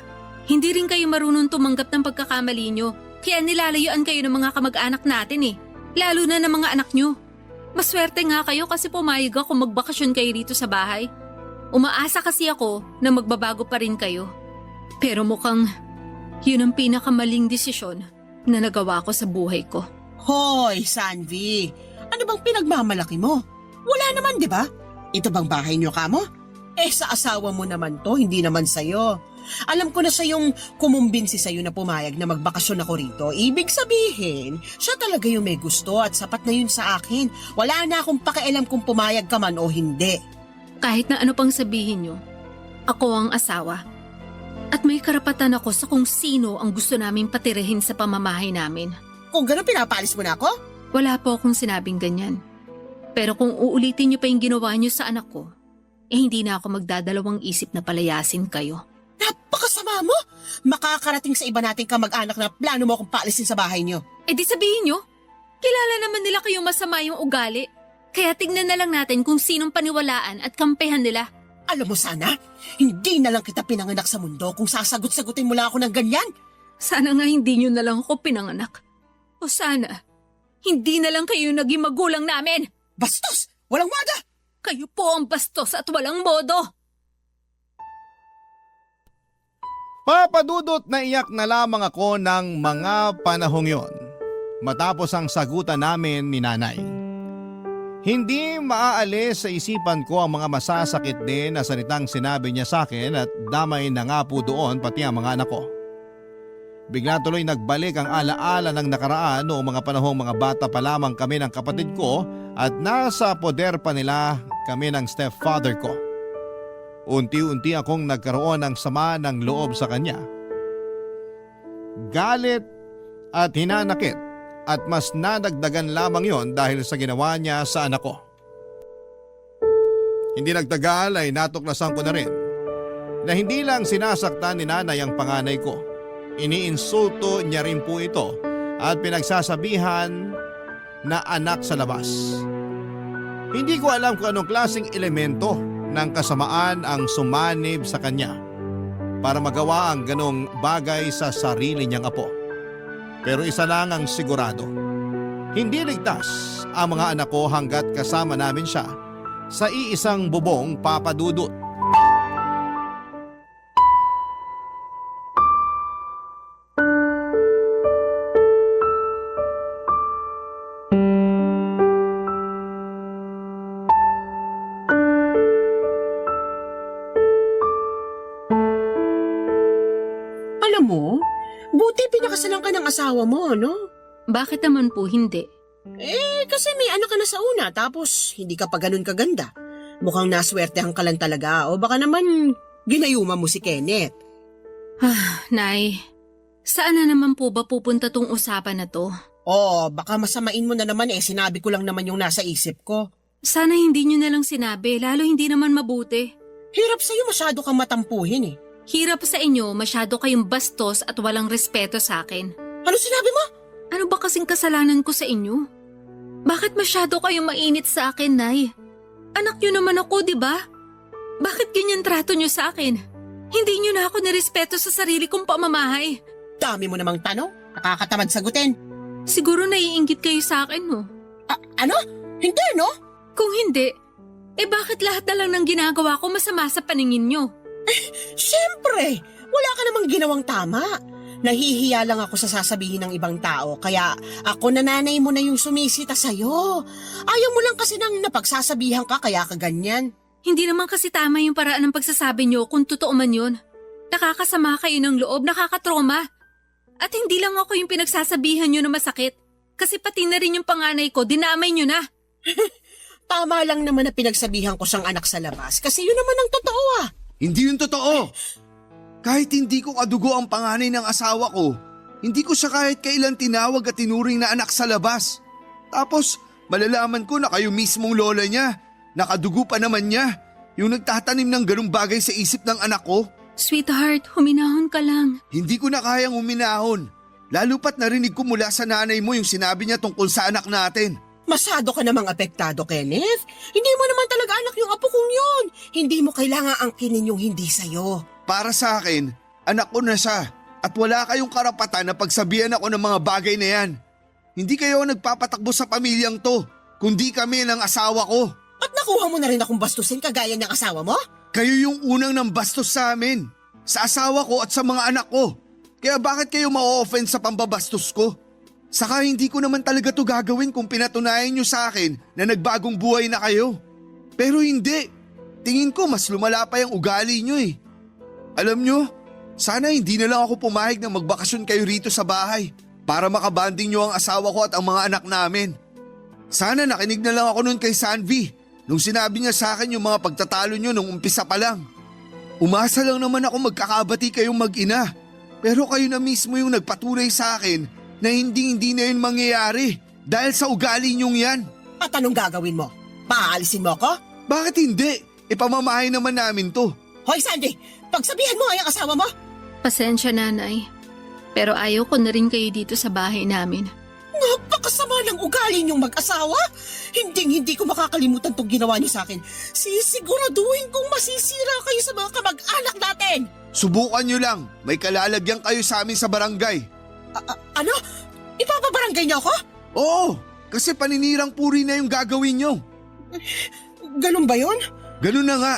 Hindi rin kayo marunong tumanggap ng pagkakamali nyo. Kaya nilalayuan kayo ng mga kamag-anak natin eh. Lalo na ng mga anak nyo. Maswerte nga kayo kasi pumayag ako magbakasyon kayo dito sa bahay. Umaasa kasi ako na magbabago pa rin kayo. Pero mukhang yun ang pinakamaling desisyon na nagawa ko sa buhay ko. Hoy, Sanvi! Ano bang pinagmamalaki mo? Wala naman, di ba? Ito bang bahay niyo kamo? Sa asawa mo naman to, hindi naman sa'yo. Alam ko na siya yung kumumbinsi sa'yo na pumayag na magbakasyon ako rito. Ibig sabihin, siya talaga yung may gusto at sapat na yun sa akin. Wala na akong pakialam kung pumayag ka man o hindi. Kahit na ano pang sabihin nyo, ako ang asawa. At may karapatan ako sa kung sino ang gusto naming patirahin sa pamamahay namin. Kung gano'n pinapaalis mo na ako? Wala po akong sinabing ganyan. Pero kung uulitin nyo pa yung ginawa nyo sa anak ko, hindi na ako magdadalawang isip na palayasin kayo. Napakasama mo! Makakarating sa iba nating kamag-anak na plano mo akong paalisin sa bahay niyo. Di sabihin nyo, kilala naman nila kayong masama yung ugali. Kaya tignan na lang natin kung sinong paniwalaan at kampehan nila. Alam mo sana, hindi na lang kita pinanganak sa mundo kung sasagot-sagutin mo lang ako ng ganyan. Sana nga hindi nyo na lang ako pinanganak. O sana, hindi na lang kayo naging magulang namin. Bastos! Walang wada! Kayo po ang bastos at walang modo. Papadudot na iyak na lamang ako ng mga panahong yon matapos ang sagutan namin ni nanay. Hindi maaalis sa isipan ko ang mga masasakit din na salitang sinabi niya sa akin at damay na nga po doon pati ang mga anak ko. Bigla tuloy nagbalik ang alaala ng nakaraan noong mga panahong mga bata pa lamang kami ng kapatid ko at nasa poder pa nila kami ng stepfather ko. Unti-unti akong nagkaroon ng sama ng loob sa kanya. Galit at hinanakit at mas nadagdagan lamang yon dahil sa ginawa niya sa anak ko. Hindi nagtagal ay natuklasan ko na rin na hindi lang sinasaktan ni nanay ang panganay ko. Iniinsulto niya rin po ito at pinagsasabihan na anak sa labas. Hindi ko alam kung anong klaseng elemento ng kasamaan ang sumanib sa kanya para magawa ang ganong bagay sa sarili niyang apo. Pero isa lang ang sigurado, hindi ligtas ang mga anak ko hanggat kasama namin siya sa iisang bubong papadudot. Alam mo, buti pinakasalan ka ng asawa mo, no? Bakit naman po hindi? Kasi may anak ka na sa una, tapos hindi ka pa ganun kaganda. Mukhang naswertehan ka lang talaga, o baka naman ginayuma mo si Kenneth. Nay, saan na naman po ba pupunta tong usapan na to? Baka masamain mo na naman sinabi ko lang naman yung nasa isip ko. Sana hindi nyo na lang sinabi, lalo hindi naman mabuti. Hirap sa'yo masyado kang matampuhin Hirap sa inyo, masyado kayong bastos at walang respeto sa akin. Ano sinabi mo? Ano ba kasing kasalanan ko sa inyo? Bakit masyado kayong mainit sa akin, Nay? Anak nyo naman ako, di ba? Bakit ganyan trato nyo sa akin? Hindi nyo na ako nirespeto sa sarili kong pamamahay. Dami mo namang tanong, nakakatamad sagutin. Siguro naiinggit kayo sa akin, no? Ano? Hindi, no? Kung hindi, bakit lahat na lang ng ginagawa ko masama sa paningin nyo? Siyempre, wala ka namang ginawang tama. Nahihiya lang ako sa sasabihin ng ibang tao, kaya ako na nanay mo na yung sumisita sa'yo. Ayaw mo lang kasi nang napagsasabihan ka, kaya ka ganyan. Hindi naman kasi tama yung paraan ng pagsasabi nyo kung totoo man yun. Nakakasama kayo ng loob, nakakatroma. At hindi lang ako yung pinagsasabihan nyo na masakit. Kasi pati na rin yung panganay ko, dinamay nyo na. Tama lang naman na pinagsabihan ko siyang anak sa labas, kasi yun naman ang totoo Hindi yun totoo. Kahit hindi ko kadugo ang panganay ng asawa ko, hindi ko siya kahit kailan tinawag at tinuring na anak sa labas. Tapos malalaman ko na kayo mismong lola niya, nakadugo pa naman niya, yung nagtatanim ng ganung bagay sa isip ng anak ko. Sweetheart, huminahon ka lang. Hindi ko na kayang uminahon. Lalo pat narinig ko mula sa nanay mo yung sinabi niya tungkol sa anak natin. Masyado ka namang apektado, Kenneth. Hindi mo naman talaga anak yung apo kong yun. Hindi mo kailangan angkinin yung hindi sa'yo. Para sa akin, anak ko na siya at wala kayong karapatan na pagsabihan ako ng mga bagay na yan. Hindi kayo nagpapatakbo sa pamilyang to, kundi kami ng asawa ko. At nakuha mo na rin akong bastusin kagaya ng asawa mo? Kayo yung unang nang bastos sa amin, sa asawa ko at sa mga anak ko. Kaya bakit kayo ma-offend sa pambabastos ko? Saka hindi ko naman talaga to gagawin kung pinatunayan nyo sa akin na nagbagong buhay na kayo. Pero hindi. Tingin ko mas lumala pa yung ugali nyo Alam nyo, sana hindi na lang ako pumayag na magbakasyon kayo rito sa bahay para makabanding nyo ang asawa ko at ang mga anak namin. Sana nakinig na lang ako nun kay Sanvi nung sinabi niya sa akin yung mga pagtatalo nyo nung umpisa pa lang. Umasa lang naman ako magkakabati kayong mag-ina. Pero kayo na mismo yung nagpatunay sa akin na hindi na yun mangyayari dahil sa ugali nyong yan. At anong gagawin mo? Paaalisin mo ako? Bakit hindi? Ipamamahay naman namin to. Hoy, Sandy! Pagsabihan mo nga yung asawa mo! Pasensya, Nanay. Pero ayaw ko na rin kayo dito sa bahay namin. Napakasama ng ugali niyong mag-asawa! Hindi ko makakalimutan tong ginawa niyo sa akin. Sisiguraduhin kong masisira kayo sa mga kamag-anak natin! Subukan nyo lang. May kalalagyan kayo sa amin sa barangay. Ano? Ipapabarangay niyo ako? Oo, kasi paninirang puri na yung gagawin nyo. Ganun ba yun? Ganun na nga.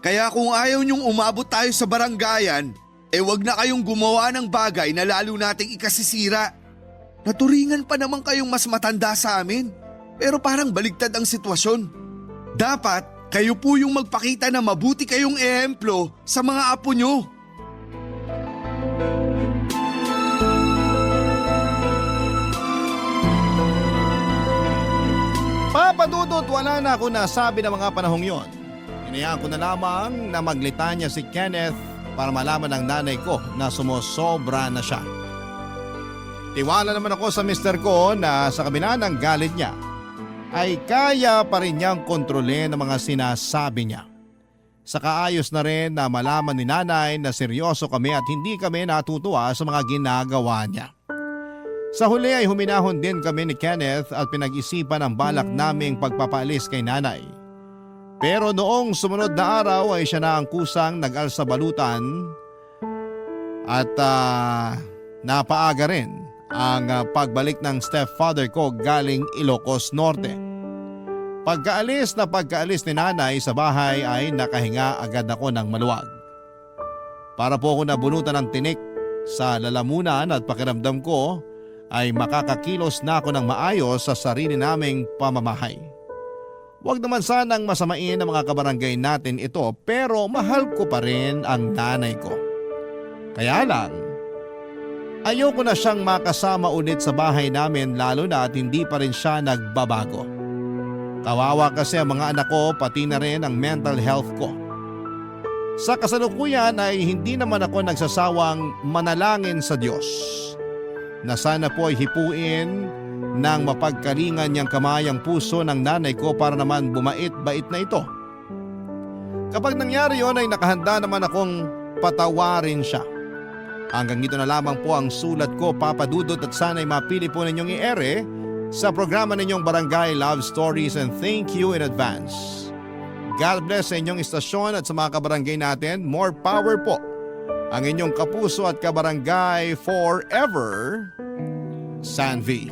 Kaya kung ayaw nyong umabot tayo sa barangayan, wag na kayong gumawa ng bagay na lalo nating ikasisira. Naturingan pa naman kayong mas matanda sa amin, pero parang baligtad ang sitwasyon. Dapat kayo po yung magpakita na mabuti kayong ehemplo sa mga apo nyo. Papadudot, wala na ako nasabi ng mga panahong yon. Hinayaan ko na lamang na maglitanya si Kenneth para malaman ng nanay ko na sumosobra na siya. Tiwala naman ako sa mister ko na sa kabila ng galit niya ay kaya pa rin niyang kontrolin ang mga sinasabi niya. Sa kaayos na rin na malaman ni nanay na seryoso kami at hindi kami natutuwa sa mga ginagawa niya. Sa huli ay huminahon din kami ni Kenneth at pinag-isipan ang balak naming pagpapaalis kay nanay. Pero noong sumunod na araw ay siya na ang kusang nag-alsa balutan at napaaga rin ang pagbalik ng stepfather ko galing Ilocos Norte. Pagkaalis ni nanay sa bahay ay nakahinga agad ako ng maluwag. Para po ako nabunutan ng tinik sa lalamunan at pakiramdam ko ay makakakilos na ako ng maayos sa sarili naming pamamahay. Huwag naman sanang masamain ang mga kabarangay natin ito pero mahal ko pa rin ang nanay ko. Kaya lang, ayoko na siyang makasama ulit sa bahay namin lalo na at hindi pa rin siya nagbabago. Kawawa kasi ang mga anak ko pati na rin ang mental health ko. Sa kasalukuyan ay hindi naman ako nagsasawang manalangin sa Diyos na sana po ay hipuin ng mapagkalingan niyang kamay ang puso ng nanay ko para naman bumait-bait na ito. Kapag nangyari yon ay nakahanda naman akong patawarin siya. Hanggang dito na lamang po ang sulat ko, Papa Dudut, at sana'y mapili po ninyong i-ere sa programa ninyong Barangay Love Stories and thank you in advance. God bless sa inyong istasyon at sa mga kabarangay natin. More power po. Ang inyong kapuso at kabarangay forever, Sanvi.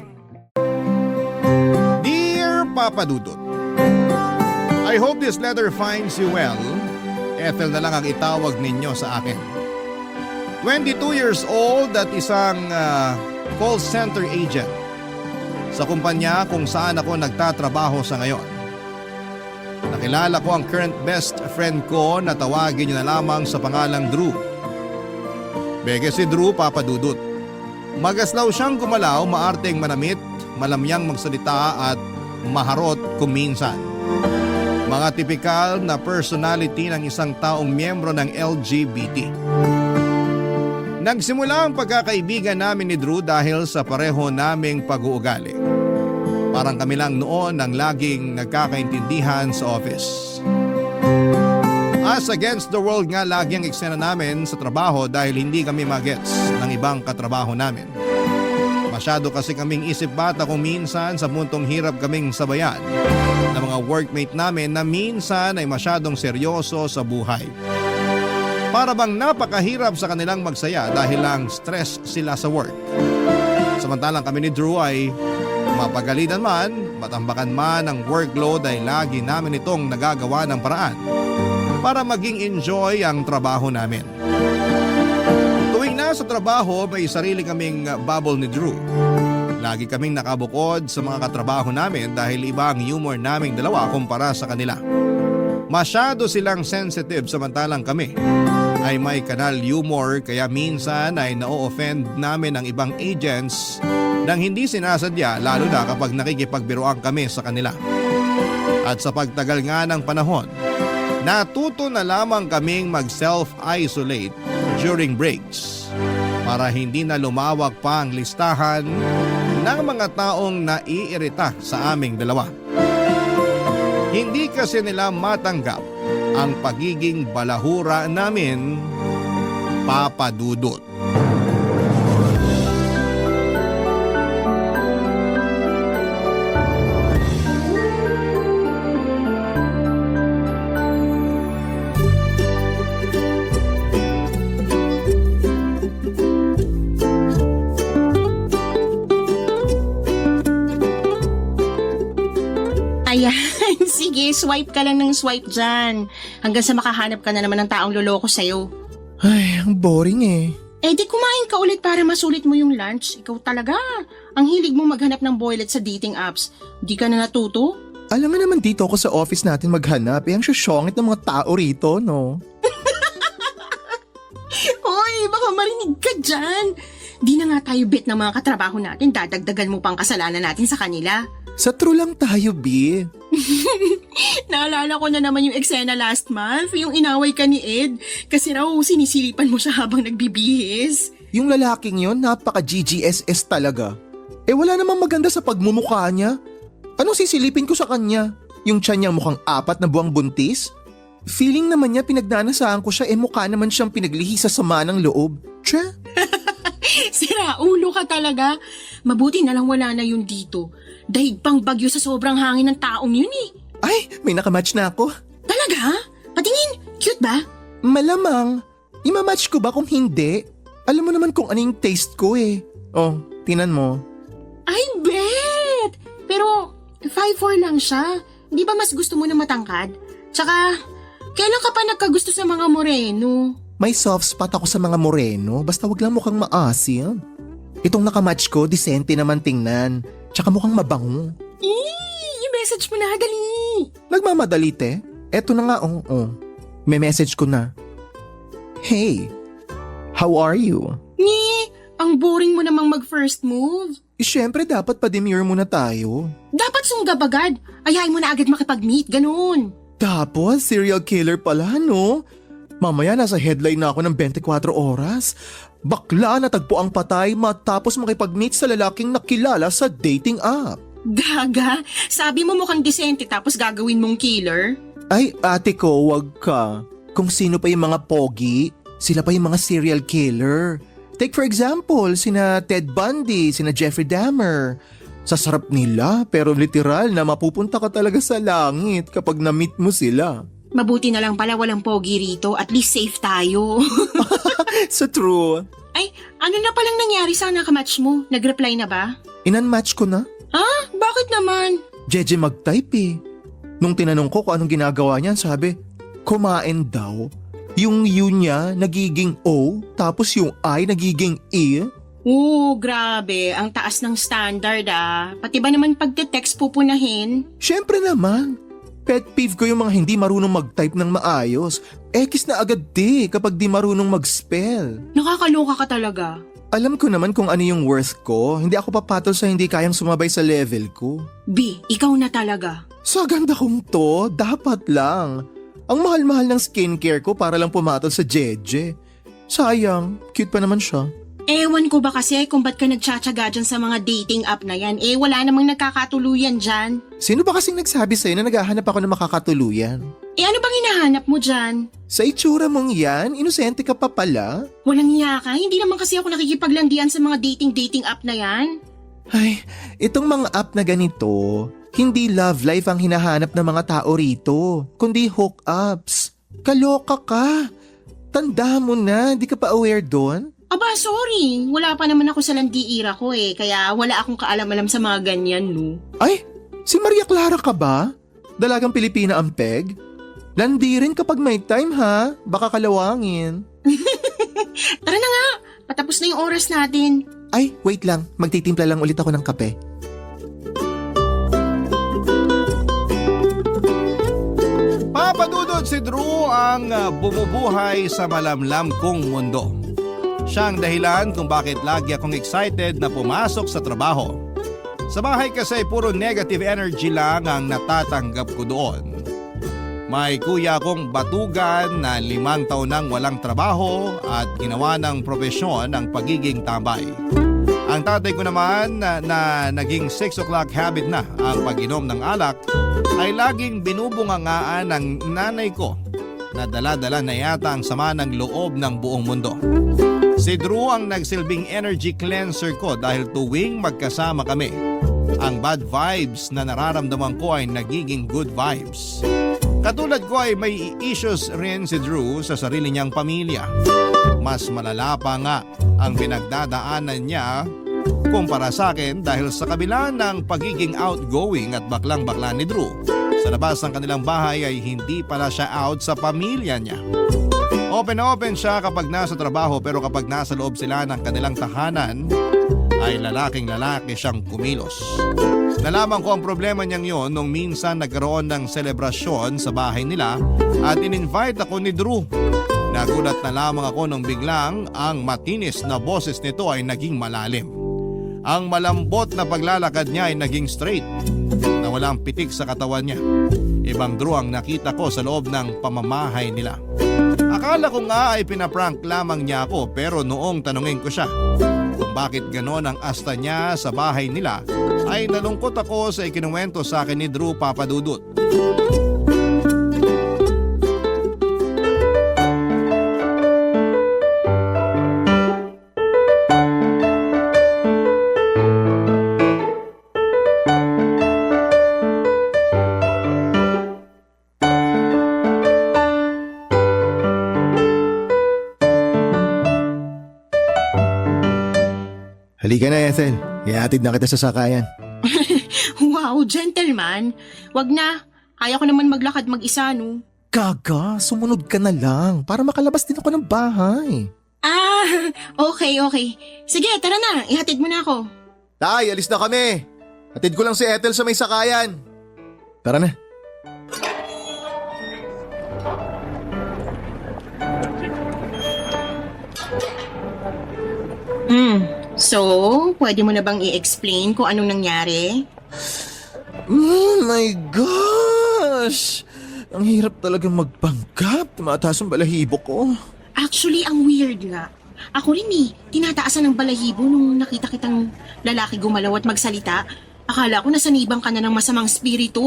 Dear Papa Dudut, I hope this letter finds you well. Ethel na lang ang itawag ninyo sa akin. 22 years old at isang call center agent sa kumpanya kung saan ako nagtatrabaho sa ngayon. Nakilala ko ang current best friend ko na tawagin niyo na lamang sa pangalang Drew. Bege si Drew, Papa Dudut. Magaslaw siyang gumalaw, maarteng manamit, malamyang magsalita at maharot kuminsan. Mga tipikal na personality ng isang taong miyembro ng LGBT. Nagsimula ang pagkakaibigan namin ni Drew dahil sa pareho naming pag-uugali. Parang kami lang noon ang laging nagkakaintindihan sa office. As against the world nga lagi ang eksena namin sa trabaho dahil hindi kami magets ng ibang katrabaho namin. Masyado kasi kaming isip bata kung minsan sa puntong hirap kaming sabayan ng mga workmate namin na minsan ay masyadong seryoso sa buhay. Para bang napakahirap sa kanilang magsaya dahil lang stress sila sa work. Samantalang kami ni Drew ay mapagalitan man, matambakan man ang workload ay lagi namin itong nagagawa ng paraan para maging enjoy ang trabaho namin. Tuwing nasa trabaho may sarili kaming bubble ni Drew. Lagi kaming nakabukod sa mga katrabaho namin dahil iba ang humor naming dalawa kumpara sa kanila. Masyado silang sensitive samantalang kami ay may kanal humor kaya minsan ay na-offend namin ang ibang agents nang hindi sinasadya lalo na kapag nakikipagbiruan kami sa kanila. At sa pagtagal nga ng panahon, natuto na lamang kaming mag-self-isolate during breaks para hindi na lumawak pa ang listahan ng mga taong naiirita sa aming dalawa. Hindi kasi nila matanggap ang pagiging balahura namin, Papa Dudut. Ayan, sige, swipe ka lang ng swipe dyan. Hanggang sa makahanap ka na naman ng taong loloko sa'yo. Ay, ang boring eh. Eh di kumain ka ulit para masulit mo yung lunch. Ikaw talaga. Ang hilig mong maghanap ng boylet sa dating apps. Di ka na natuto? Alam mo naman dito ako sa office natin maghanap. Eh, ang syosyongit ng mga tao rito, no? Hoy, baka marinig ka dyan. Di na nga tayo bet ng mga katrabaho natin. Dadagdagan mo pang kasalanan natin sa kanila. Sa true lang tayo, B. Naalala ko na naman yung eksena last month, yung inaway ka ni Ed. Kasi raw sinisilipan mo siya habang nagbibihis. Yung lalaking yon napaka-GGSS talaga. Eh wala namang maganda sa pagmumukha niya. Anong sisilipin ko sa kanya? Yung tiyan niya mukhang 4 na buwang buntis? Feeling naman niya pinagnanasaan ko siya mukha naman siyang pinaglihi sa sama ng loob. Tche? Sira ulo ka talaga. Mabuti na lang wala na yun dito. Dahil pang bagyo sa sobrang hangin ng taong yun eh. Ay, may nakamatch na ako. Talaga? Patingin, cute ba? Malamang. Imamatch ko ba kung hindi? Alam mo naman kung ano yung taste ko eh. Oh, tinan mo. Ay, bet! Pero 5'4" lang siya. Di ba mas gusto mo na matangkad? Tsaka, kailan ka pa nagkagusto sa mga moreno? May soft spot ako sa mga moreno, basta wag lang mukhang maasim. Itong nakamatch ko, disente naman tingnan. Tsaka mukhang mabango. I-message mo na, dali! Nagmamadali te. Eto na nga, oh. May message ko na. Hey, how are you? Ang boring mo namang mag-first move. Siyempre dapat pa-demure muna tayo. Dapat sunggab agad. Ayahin mo na agad makipag-meet, ganun. Tapos, serial killer pala, no? Mamaya nasa headline na ako ng 24 oras. Bakla natagpo ang patay matapos makipag-meet sa lalaking nakilala sa dating app. Gaga, sabi mo mukhang disente tapos gagawin mong killer? Ay, ate ko, wag ka. Kung sino pa yung mga pogi, sila pa yung mga serial killer. Take for example, sina Ted Bundy, sina Jeffrey Dahmer. Sasarap nila pero literal na mapupunta ka talaga sa langit kapag na-meet mo sila. Mabuti na lang pala walang pogi rito, at least safe tayo. So true. Ay, ano na palang nangyari sa nakamatch mo? Nag-reply na ba? Inunmatch ko na. Ah, bakit naman? Jeje mag-type eh. Nung tinanong ko kung anong ginagawa niya, sabi, kumain daw. Yung U niya nagiging O, tapos yung I nagiging E. Grabe, ang taas ng standard ah. Pati ba naman pagte-text pupunahin? Siyempre naman. Pet peeve ko yung mga hindi marunong mag-type ng maayos. X na agad kapag di marunong mag-spell. Nakakaloka ka talaga. Alam ko naman kung ano yung worth ko. Hindi ako papatol sa hindi kayang sumabay sa level ko. B, ikaw na talaga. Sa ganda kong to, dapat lang. Ang mahal-mahal ng skincare ko para lang pumatol sa Jeje. Sayang, cute pa naman siya. Ewan ko ba kasi kung ba't ka nagtsatsaga dyan sa mga dating app na yan. Wala namang nagkakatuluyan dyan. Sino ba kasing nagsabi sa'yo na naghahanap ako ng makakatuluyan? Ano bang hinahanap mo dyan? Sa itsura mong yan, inosente ka pa pala. Walang iya ka? Hindi naman kasi ako nakikipaglandian sa mga dating app na yan. Ay, itong mga app na ganito, hindi love life ang hinahanap ng mga tao rito, kundi hookups. Kaloka ka. Tanda mo na, di ka pa aware doon? Aba, sorry. Wala pa naman ako sa landiira ko kaya wala akong kaalam-alam sa mga ganyan, no? Ay, si Maria Clara ka ba? Dalagang Pilipina ang peg? Landi rin kapag may time ha, baka kalawangin. Tara na nga, patapos na yung oras natin. Ay, wait lang, magtitimpla lang ulit ako ng kape. Papadudod si Drew ang bumubuhay sa malamlam kong mundo. Siya ang dahilan kung bakit lagi akong excited na pumasok sa trabaho. Sa bahay kasi puro negative energy lang ang natatanggap ko doon. May kuya akong batugan na 5 taon nang walang trabaho at ginawa ng propesyon ang pagiging tambay. Ang tatay ko naman na naging 6 o'clock habit na ang pag-inom ng alak ay laging binubungangaan ng nanay ko na dala-dala na yata ang sama ng loob ng buong mundo. Si Drew ang nagsilbing energy cleanser ko dahil tuwing magkasama kami, ang bad vibes na nararamdaman ko ay nagiging good vibes. Katulad ko ay may issues rin si Drew sa sarili niyang pamilya. Mas malala pa nga ang pinagdadaanan niya kumpara sa akin dahil sa kabila ng pagiging outgoing at baklang-bakla ni Drew, sa labas ng kanilang bahay ay hindi pala siya out sa pamilya niya. Open na open siya kapag nasa trabaho pero kapag nasa loob sila ng kanilang tahanan ay lalaking-lalaki siyang kumilos. Nalaman ko ang problema niyang yon nung minsan nagkaroon ng selebrasyon sa bahay nila at in-invite ako ni Drew. Nagulat na lamang ako nung biglang ang matinis na boses nito ay naging malalim. Ang malambot na paglalakad niya ay naging straight na walang pitik sa katawan niya. Ibang Drew ang nakita ko sa loob ng pamamahay nila. Akala ko nga ay pinaprank lamang niya ako pero noong tanungin ko siya kung bakit ganon ang asta niya sa bahay nila ay nalungkot ako sa ikinuwento sa akin ni Drew Papadudut. Halika na, Ethel. Ihatid na kita sa sakayan. Wow, gentleman. Wag na. Kaya ko naman maglakad mag-isa, no? Gaga, sumunod ka na lang para makalabas din ako ng bahay. Ah, okay. Sige, tara na. Ihatid mo na ako. Tay, alis na kami. Hatid ko lang si Ethel sa may sakayan. Tara na. So, pwede mo na bang i-explain kung anong nangyari? Oh my gosh! Ang hirap talagang magpanggap. Tumataas ang balahibo ko. Actually, ang weird nga. Ako rin tinataasan ng balahibo nung nakita kitang lalaki gumalaw at magsalita. Akala ko nasanibang ka na ng masamang spirito.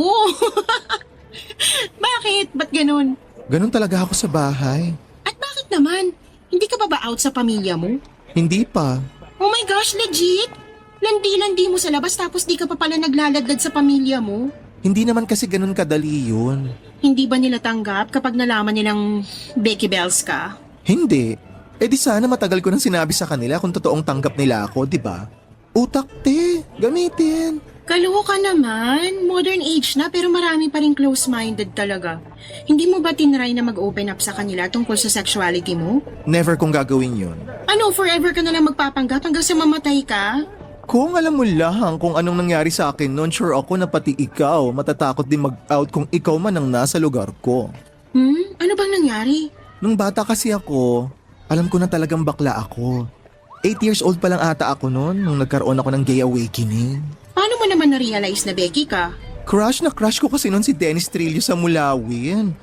Bakit? Ba't ganun? Ganun talaga ako sa bahay. At bakit naman? Hindi ka ba out sa pamilya mo? Hindi pa. Oh my gosh, legit? Landi-landi mo sa labas tapos di ka pa pala naglaladad sa pamilya mo? Hindi naman kasi ganun kadali yun. Hindi ba nila tanggap kapag nalaman nilang Becky Bells ka? Hindi. Eh di sana matagal ko nang sinabi sa kanila kung totoong tanggap nila ako, di ba? Utak te, gamitin. Kaloko ka naman. Modern age na pero marami pa rin close-minded talaga. Hindi mo ba tinry na mag-open up sa kanila tungkol sa sexuality mo? Never kong gagawin yun. Ano, forever ka na lang magpapanggap hanggang sa mamatay ka? Kung alam mo lang kung anong nangyari sa akin noon, sure ako na pati ikaw matatakot din mag-out kung ikaw man ang nasa lugar ko. Ano bang nangyari? Nung bata kasi ako, alam ko na talagang bakla ako. 8 years old pa lang ata ako noon nung nagkaroon ako ng gay awakening. Paano mo naman na-realize na Becky ka? Crush na crush ko kasi noon si Dennis Trillo sa Mulawin.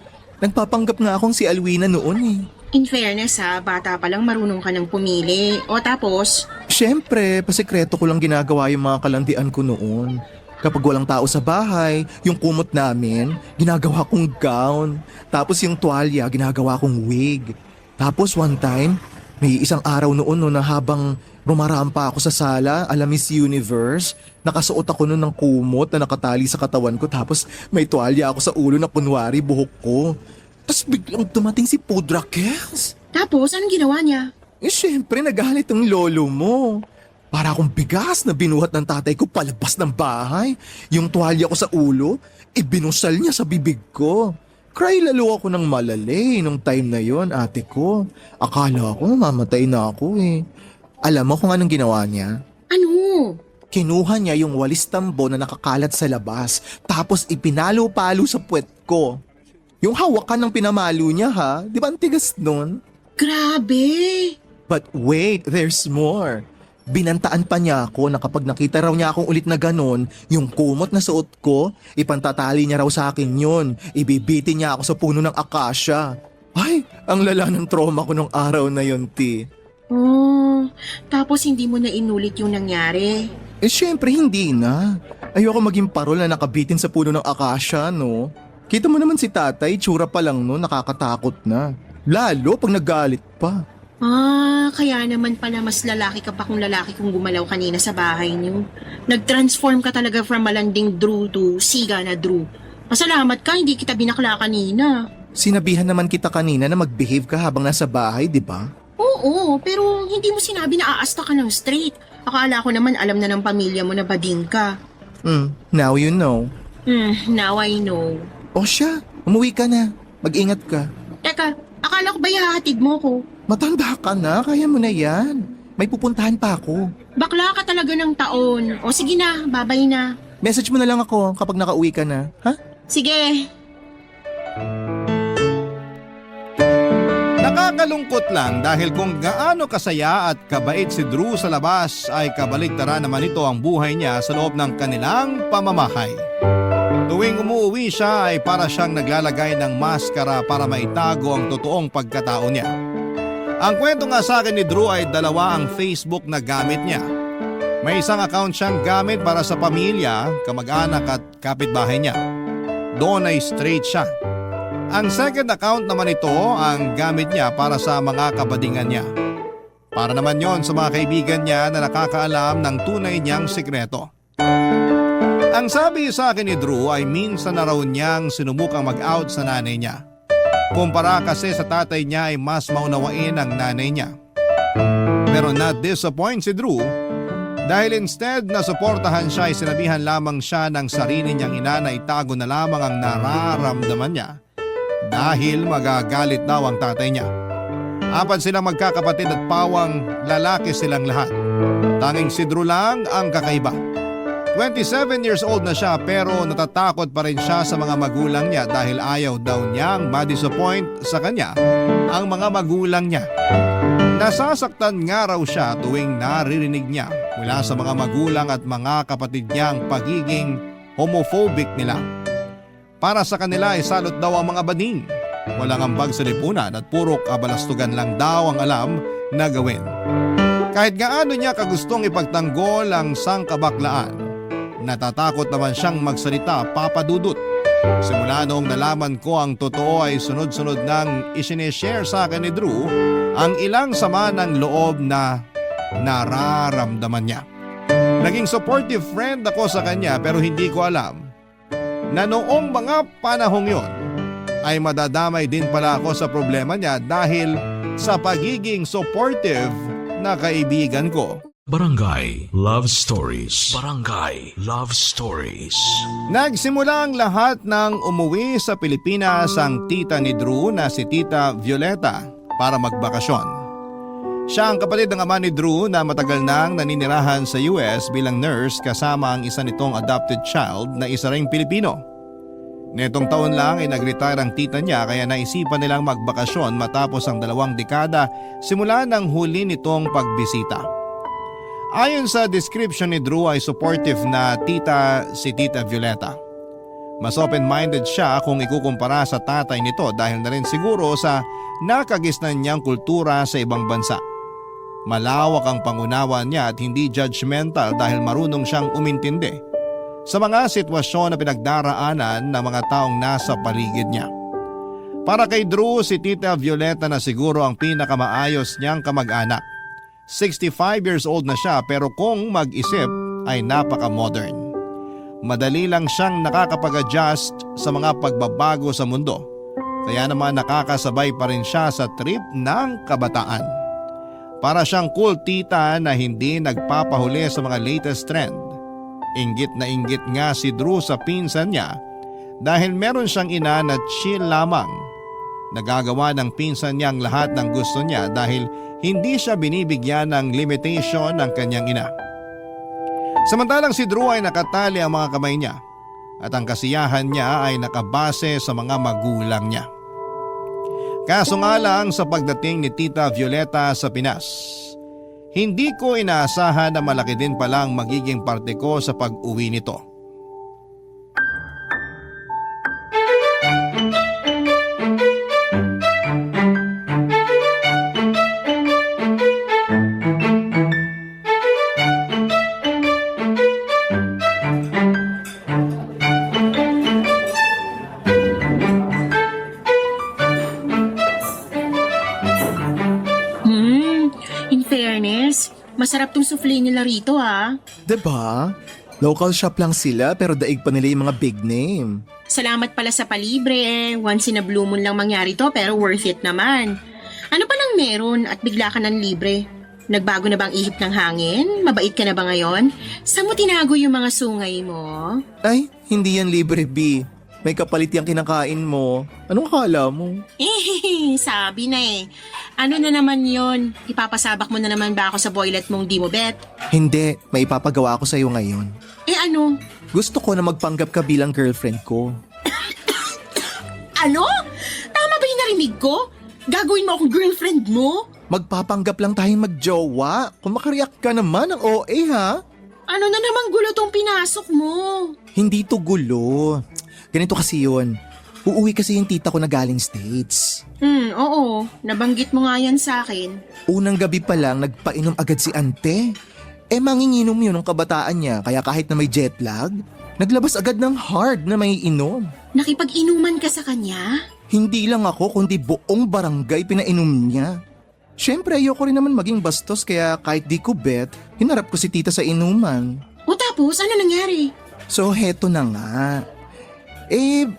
Nagpapanggap nga akong si Alwina noon eh. In fairness bata pa lang marunong ka ng pumili. O tapos, Siyempre, pasikreto ko lang ginagawa yung mga kalandian ko noon. Kapag walang tao sa bahay, yung kumot namin, ginagawa kong gown. Tapos yung tuwalya, ginagawa kong wig. Tapos one time, may isang araw noon no, na habang rumarampa ako sa sala, ala Miss Universe, nakasuot ako noon ng kumot na nakatali sa katawan ko. Tapos may tuwalya ako sa ulo na kunwari buhok ko. Tapos biglang dumating si Pudra Kels. tapos anong ginawa niya? Eh syempre nagalit ang lolo mo. Para akong bigas na binuhat ng tatay ko palabas ng bahay. Yung tuwalya ko sa ulo, ibinusal niya sa bibig ko. Cry lalo ako ng malalay nung time na yon, ate ko. Akala ko mamamatay na ako eh. Alam mo kung anong ginawa niya? Ano? Kinuha niya yung walis tambo na nakakalat sa labas, tapos ipinalo-palo sa puwet ko. Yung hawakan ng pinamalo niya ha, di ba ang tigas nun? Grabe! But wait, there's more. Binantaan pa niya ako na kapag nakita raw niya akong ulit na ganon, yung kumot na suot ko, ipantatali niya raw sa akin yun. Ibibitin niya ako sa puno ng akasya. Ay, ang lala ng trauma ko nung araw na yun, Ti. Oh, tapos hindi mo na inulit yung nangyari. Eh syempre hindi na. Ayoko maging parol na nakabitin sa puno ng akasya, no? Kita mo naman si tatay, tsura pa lang no, nakakatakot na. Lalo pag nagalit pa. Kaya naman pala mas lalaki ka pa kung lalaki kung gumalaw kanina sa bahay niyo. Nag-transform ka talaga from malanding Drew to siga na Drew. Pasalamat ka, hindi kita binakla kanina. Sinabihan naman kita kanina na mag-behave ka habang nasa bahay, di ba? Oo, pero hindi mo sinabi na aasta ka ng straight. Akala ko naman alam na ng pamilya mo na bading ka. Now you know. Now I know. O siya, umuwi ka na. Mag-ingat ka. Teka, akala ko ba ihahatid mo ko? Matanda ka na, kaya mo na yan. May pupuntahan pa ako. Bakla ka talaga ng taon. O sige na, babay na. Message mo na lang ako kapag nakauwi ka na, ha? Sige. Nakakalungkot lang dahil kung gaano kasaya at kabait si Drew sa labas ay kabaligtaran naman ito ang buhay niya sa loob ng kanilang pamamahay. Tuwing umuwi siya ay para siyang naglalagay ng maskara para maitago ang totoong pagkatao niya. Ang kwento nga sa akin ni Drew ay dalawa ang Facebook na gamit niya. May isang account siyang gamit para sa pamilya, kamag-anak at kapitbahay niya. Doon ay straight siya. Ang second account naman ito ang gamit niya para sa mga kabadingan niya. Para naman yon sa mga kaibigan niya na nakakaalam ng tunay niyang sikreto. Ang sabi sa akin ni Drew ay minsan na raw niyang sinubukang mag-out sa nanay niya. Kumpara kasi sa tatay niya ay mas maunawain ang nanay niya. Pero not disappoint si Drew Dahil instead na suportahan siya ay sinabihan lamang siya ng sarili niyang ina na itago na lamang ang nararamdaman niya dahil magagalit daw ang tatay niya. 4 silang magkakapatid at pawang lalaki silang lahat. Tanging si Drew lang ang kakaiba. 27 years old na siya pero natatakot pa rin siya sa mga magulang niya dahil ayaw daw niyang ma-disappoint sa kanya ang mga magulang niya. Nasasaktan nga raw siya tuwing naririnig niya mula sa mga magulang at mga kapatid niya ang pagiging homophobic nila. Para sa kanila ay salot daw ang mga bading. Walang ambag sa lipunan at puro kabalastugan lang daw ang alam na gawin. Kahit gaano niya kagustong ipagtanggol ang sangkabaklaan, natatakot naman siyang magsalita, Papa Dudut. Simula noong nalaman ko ang totoo ay sunod-sunod nang isineshare sa akin ni Drew ang ilang sama ng loob na nararamdaman niya. Naging supportive friend ako sa kanya pero hindi ko alam na noong mga panahong yon ay madadamay din pala ako sa problema niya dahil sa pagiging supportive na kaibigan ko. Barangay Love Stories. Barangay Love Stories. Nagsimula ang lahat nang umuwi sa Pilipinas ang tita ni Drew na si Tita Violeta para magbakasyon. Siya ang kapatid ng ama ni Drew na matagal nang naninirahan sa US bilang nurse kasama ang isa nitong adopted child na isa ring Pilipino. Netong taon lang ay nag-retire ang tita niya kaya naisipan nilang magbakasyon matapos ang 2 dekada simula ng huli nitong pagbisita. Ayon sa description ni Drew ay supportive na tita si Tita Violeta. Mas open-minded siya kung ikukumpara sa tatay nito dahil na rin siguro sa nakagisnan niyang kultura sa ibang bansa. Malawak ang pangunawa niya at hindi judgmental dahil marunong siyang umintindi sa mga sitwasyon na pinagdaraanan ng mga taong nasa paligid niya. Para kay Drew, si Tita Violeta na siguro ang pinakamaayos niyang kamag-anak. 65 years old na siya pero kung mag-isip ay napaka-modern. Madali lang siyang nakakapag-adjust sa mga pagbabago sa mundo. Kaya naman nakakasabay pa rin siya sa trip ng kabataan. Para siyang cool tita na hindi nagpapahuli sa mga latest trend. Inggit na inggit nga si Drew sa pinsan niya dahil meron siyang ina na chill lamang. Nagagawa ng pinsan niya ang lahat ng gusto niya dahil hindi siya binibigyan ng limitation ng kanyang ina. Samantalang si Drew ay nakatali ang mga kamay niya at ang kasiyahan niya ay nakabase sa mga magulang niya. Kaso nga lang sa pagdating ni Tita Violeta sa Pinas, hindi ko inaasahan na malaki din palang magiging parte ko sa pag-uwi nito. In fairness, masarap tong souffle nila rito ah. Diba? Local shop lang sila pero daig pa nila yung mga big name. Salamat pala sa palibre. Once in a blue moon lang mangyari to pero worth it naman. Ano pa lang meron at bigla ka ng libre? Nagbago na bang ihip ng hangin? Mabait ka na ba ngayon? Saan mo tinago yung mga sungay mo? Ay, hindi yan libre, B. May kapalit yung kinakain mo. Anong akala mo? Sabi na eh. Ano na naman yon? Ipapasabak mo na naman ba ako sa boylet mong di mo bet? Hindi, may ipapagawa ko sa'yo ngayon. Eh ano? Gusto ko na magpanggap ka bilang girlfriend ko. Ano? Tama ba yung narinig ko? Gagawin mo akong girlfriend mo? Magpapanggap lang tayong magjowa. Kung makareact ka naman ng OA ha? Ano na namang gulo tong pinasok mo? Hindi to gulo. Ganito kasi yun. Uuwi kasi yung tita ko na galing States. Oo. Nabanggit mo nga yan sa akin. Unang gabi pa lang nagpainom agad si ante. Manginginom yun ng kabataan niya kaya kahit na may jet lag, naglabas agad ng hard na may inom. Nakipag-inuman ka sa kanya? Hindi lang ako kundi buong barangay pinainom niya. Siyempre ayoko rin naman maging bastos kaya kahit di ko bet, hinarap ko si tita sa inuman. O tapos, ano nangyari? So heto na nga.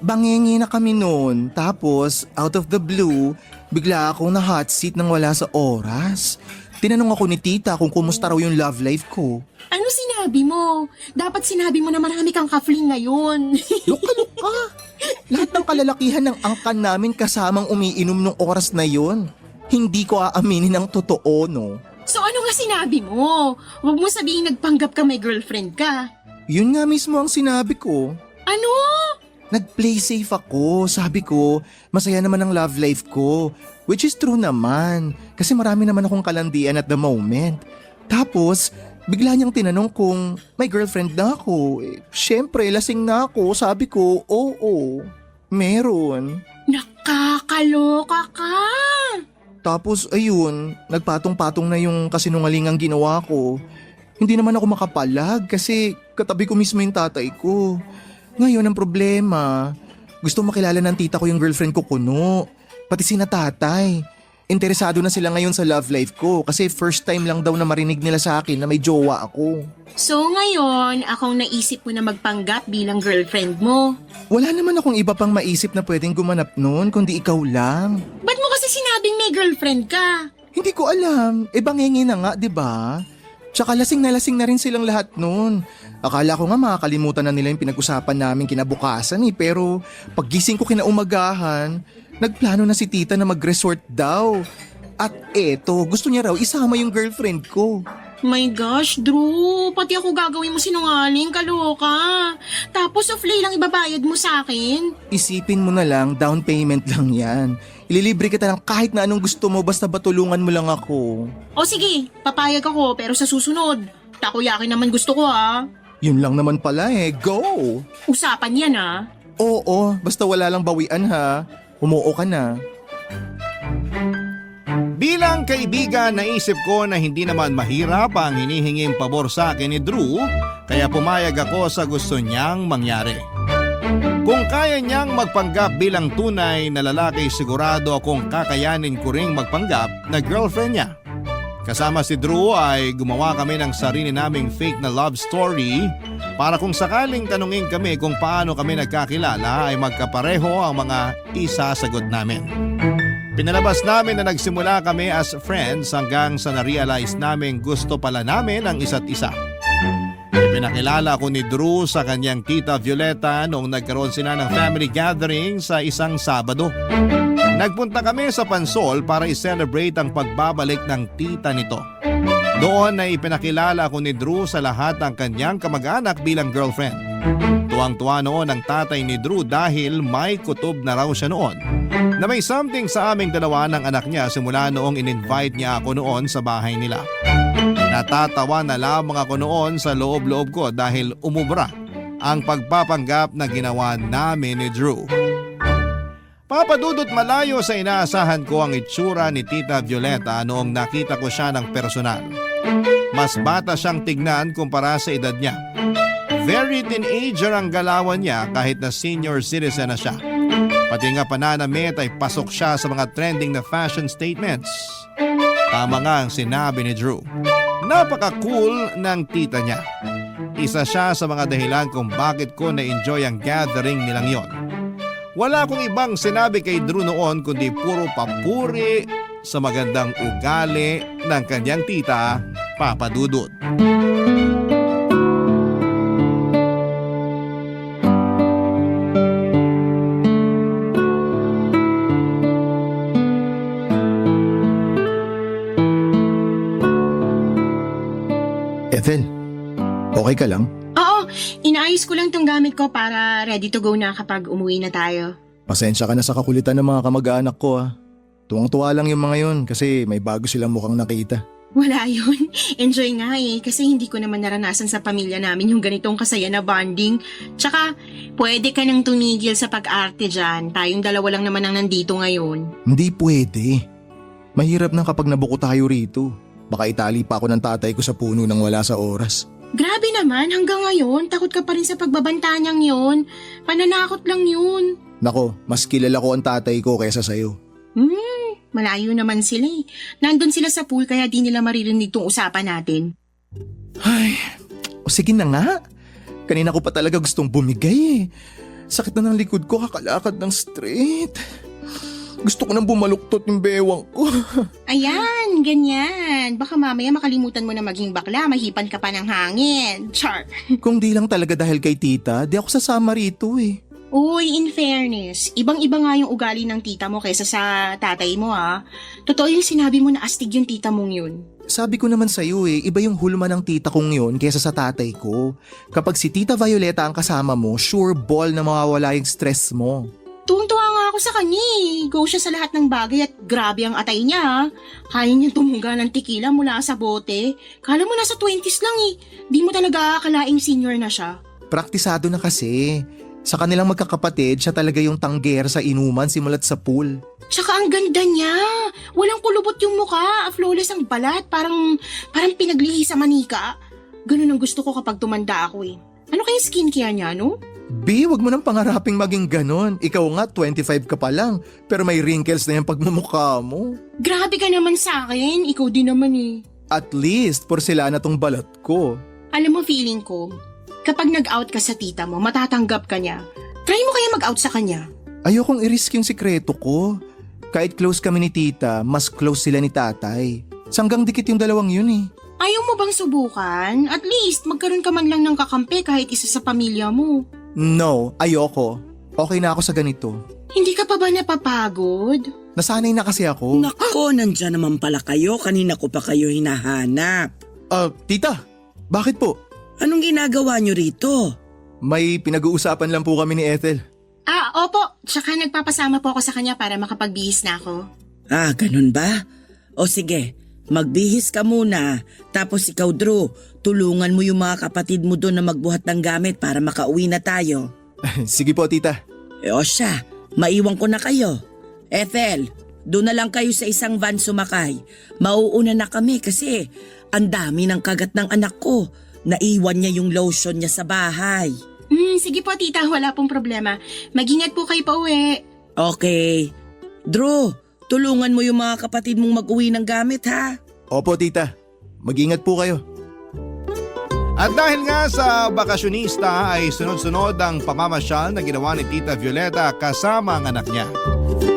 Bangengi na kami noon. Tapos, out of the blue, bigla akong na hot seat nang wala sa oras. Tinanong ako ni tita kung kumusta raw yung love life ko. Ano sinabi mo? Dapat sinabi mo na marami kang ka-fling ngayon. Luka-luka! Lahat ng kalalakihan ng angkan namin kasamang umiinom nung oras na yon. Hindi ko aaminin ang totoo, no? So ano nga sinabi mo? Huwag mo sabihin nagpanggap ka may girlfriend ka. Yun nga mismo ang sinabi ko. Ano? Nag-play safe ako. Sabi ko, masaya naman ang love life ko. Which is true naman. Kasi marami naman akong kalandian at the moment. Tapos, bigla niyang tinanong kung may girlfriend na ako. Siyempre, lasing na ako. Sabi ko, oo, meron. Nakakaloka ka! Tapos ayun, nagpatong-patong na yung kasinungalingang ginawa ko. Hindi naman ako makapalag kasi katabi ko mismo yung tatay ko. Ngayon ang problema, gusto makilala ng tita ko yung girlfriend ko kuno. Pati sina tatay. Interesado na sila ngayon sa love life ko kasi first time lang daw na marinig nila sa akin na may jowa ako. So ngayon, akong naisip mo na magpanggap bilang girlfriend mo. Wala naman akong iba pang maisip na pwedeng gumanap noon kundi ikaw lang. Ba't mo kasi sinabing may girlfriend ka? Hindi ko alam. Bangingi na nga, di ba? Tsaka lasing na rin silang lahat noon. Akala ko nga makakalimutan na nila yung pinag-usapan namin kinabukasan pero paggising ko kinaumagahan, nagplano na si tita na mag-resort daw. At eto, gusto niya raw isama yung girlfriend ko. My gosh, Drew, pati ako gagawin mo sinungaling, kaloka. Tapos off-lay lang ibabayad mo sa akin. Isipin mo na lang, down payment lang yan. Ililibre kita lang kahit na anong gusto mo basta batulungan mo lang ako. O sige, papayag ako pero sa susunod. Takoyaki naman gusto ko ha. Yun lang naman pala go! Usapan yan ha. Oo, basta wala lang bawian ha. Umuo ka na. Bilang kaibigan, naisip ko na hindi naman mahirap ang hinihinging pabor sa akin ni Drew, kaya pumayag ako sa gusto niyang mangyari. Kung kaya niyang magpanggap bilang tunay na lalaki, sigurado akong kakayanin ko ring magpanggap na girlfriend niya. Kasama si Drew ay gumawa kami ng sarili naming fake na love story para kung sakaling tanungin kami kung paano kami nagkakilala ay magkapareho ang mga isasagot namin. Pinalabas namin na nagsimula kami as friends hanggang sa na-realize namin gusto pala namin ang isa't isa. Pinakilala ko ni Drew sa kanyang tita Violeta noong nagkaroon sila ng family gathering sa isang Sabado. Nagpunta kami sa Pansol para i-celebrate ang pagbabalik ng tita nito. Doon ay ipinakilala ko ni Drew sa lahat ng kanyang kamag-anak bilang girlfriend. Tuwang-tuwa noon ang tatay ni Drew dahil may kutob na raw siya noon na may something sa aming dalawa ng anak niya simula noong in-invite niya ako noon sa bahay nila. Natatawa na lamang ako noon sa loob-loob ko dahil umubra ang pagpapanggap na ginawa namin ni Drew. Papadudot malayo sa inaasahan ko ang itsura ni Tita Violeta noong nakita ko siya ng personal. Mas bata siyang tignan kumpara sa edad niya. Very teenager ang galawan niya kahit na senior citizen na siya. Pati nga pananamit ay pasok siya sa mga trending na fashion statements. Tama nga ang sinabi ni Drew. Napaka-cool ng tita niya. Isa siya sa mga dahilan kung bakit ko na-enjoy ang gathering nilang yon. Wala akong ibang sinabi kay Drew noon kundi puro papuri sa magandang ugali ng kanyang tita, Papa Dudut. Ethel, okay ka lang? Oo, inaayos ko lang tong gamit ko para ready to go na kapag umuwi na tayo. Pasensya ka na sa kakulitan ng mga kamag-anak ko Tuwang-tuwa lang yung mga yun kasi may bago silang mukhang nakita. Wala yun. Enjoy nga kasi hindi ko naman naranasan sa pamilya namin yung ganitong kasaya na bonding. Tsaka, pwede ka nang tumigil sa pag-arte dyan. Tayong dalawa lang naman ang nandito ngayon. Hindi pwede. Mahirap na kapag nabuko tayo rito. Baka itali pa ako ng tatay ko sa puno nang wala sa oras. Grabe naman, hanggang ngayon, takot ka pa rin sa pagbabanta niyang yun. Pananakot lang yun. Nako, mas kilala ko ang tatay ko kaysa sa'yo. Malayo naman sila Nandun sila sa pool kaya di nila maririnig tong usapan natin. Ay, sige na nga. Kanina ko pa talaga gustong bumigay Sakit na ng likod ko kakalakad ng straight. Gusto ko nang bumaluktot yung bewang ko. Ayan, ganyan. Baka mamaya makalimutan mo na maging bakla, mahipan ka pa ng hangin. Char. Kung di lang talaga dahil kay tita, di ako sasama rito eh. Uy, in fairness, ibang-iba nga yung ugali ng tita mo kaysa sa tatay mo ha. Totoo yung sinabi mo na astig yung tita mong yun. Sabi ko naman sa'yo eh, iba yung hulma ng tita kong yun kaysa sa tatay ko. Kapag si Tita Violeta ang kasama mo, sure ball na mawawala yung stress mo. Tuwang-tuwa nga ako sa kanya eh. Go siya sa lahat ng bagay at grabe ang atay niya ha. Kaya niya tumuga ng tequila mula sa bote. Kala mo nasa 20s lang eh. Di mo talaga akalaing senior na siya. Praktisado na kasi. Sa kanilang magkakapatid, siya talaga yung tangger sa inuman simulat sa pool. Tsaka ang ganda niya. Walang kulubot yung mukha. Flawless ang balat. Parang pinaglihi sa manika. Ganun ang gusto ko kapag tumanda ako eh. Ano kaya skincare niya, no? B, wag mo nang pangaraping maging ganon. Ikaw nga, 25 ka pa lang. Pero may wrinkles na yung pagmumukha mo. Grabe ka naman sa akin. Ikaw din naman eh. At least, porselana tong balat ko. Alam mo, feeling ko, kapag nag-out ka sa tita mo, matatanggap ka niya. Try mo kaya mag-out sa kanya. Ayokong i-risk yung sikreto ko. Kahit close kami ni tita, mas close sila ni tatay. Sanggang dikit yung dalawang yun eh. Ayaw mo bang subukan? At least, magkaroon ka man lang ng kakampi kahit isa sa pamilya mo. No, ayoko. Okay na ako sa ganito. Hindi ka pa ba napapagod? Nasanay na kasi ako. Nako, nandyan naman pala kayo. Kanina ko pa kayo hinahanap. Tita, bakit po? Anong ginagawa nyo rito? May pinag-uusapan lang po kami ni Ethel. Opo. Tsaka nagpapasama po ako sa kanya para makapagbihis na ako. Ganun ba? O sige, magbihis ka muna. Tapos ikaw, Drew, tulungan mo yung mga kapatid mo doon na magbuhat ng gamit para makauwi na tayo. Sige po, tita. O siya, maiwan ko na kayo. Ethel, doon na lang kayo sa isang van sumakay. Mauuna na kami kasi ang dami ng kagat ng anak ko. Naiwan niya yung lotion niya sa bahay. Sige po tita, wala pong problema. Mag-ingat po kayo pa uwi. Okay. Drew, tulungan mo yung mga kapatid mong mag-uwi ng gamit ha. Opo, tita. Mag-ingat po kayo. At dahil nga sa bakasyonista ay sunod-sunod ang pamamasyal na ginawa ni Tita Violeta kasama ang anak niya.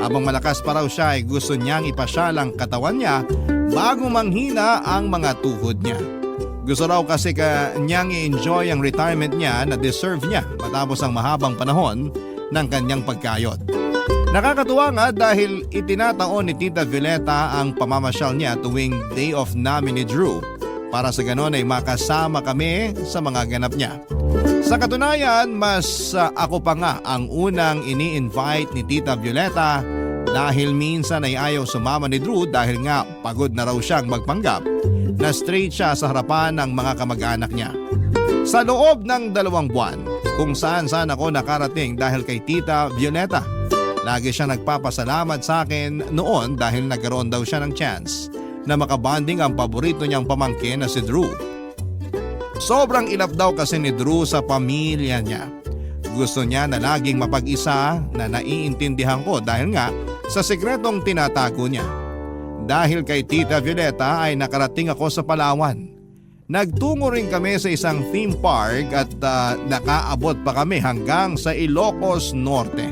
Habang malakas pa raw siya ay gusto niyang ipasyal ang katawan niya bago manghina ang mga tuhod niya. Gusto raw kasi niyang i-enjoy ang retirement niya na deserve niya matapos ang mahabang panahon ng kanyang pagkayod. Nakakatuwa nga dahil itinataon ni Tita Violeta ang pamamasyal niya tuwing day off namin ni Drew para sa ganon ay makasama kami sa mga ganap niya. Sa katunayan, mas ako pa nga ang unang ini-invite ni Tita Violeta dahil minsan ay ayaw sumama ni Drew dahil nga pagod na raw siyang magpanggap na straight siya sa harapan ng mga kamag-anak niya. Sa loob ng 2 buwan, kung saan-saan ako nakarating dahil kay Tita Violeta. Lagi siya nagpapasalamat sa akin noon dahil nagkaroon daw siya ng chance na makabanding ang paborito niyang pamangkin na si Drew. Sobrang ilap daw kasi ni Drew sa pamilya niya. Gusto niya na laging mapag-isa na naiintindihan ko dahil nga sa sikretong tinatago niya. Dahil kay Tita Violeta ay nakarating ako sa Palawan. Nagtungo rin kami sa isang theme park at nakaabot pa kami hanggang sa Ilocos Norte.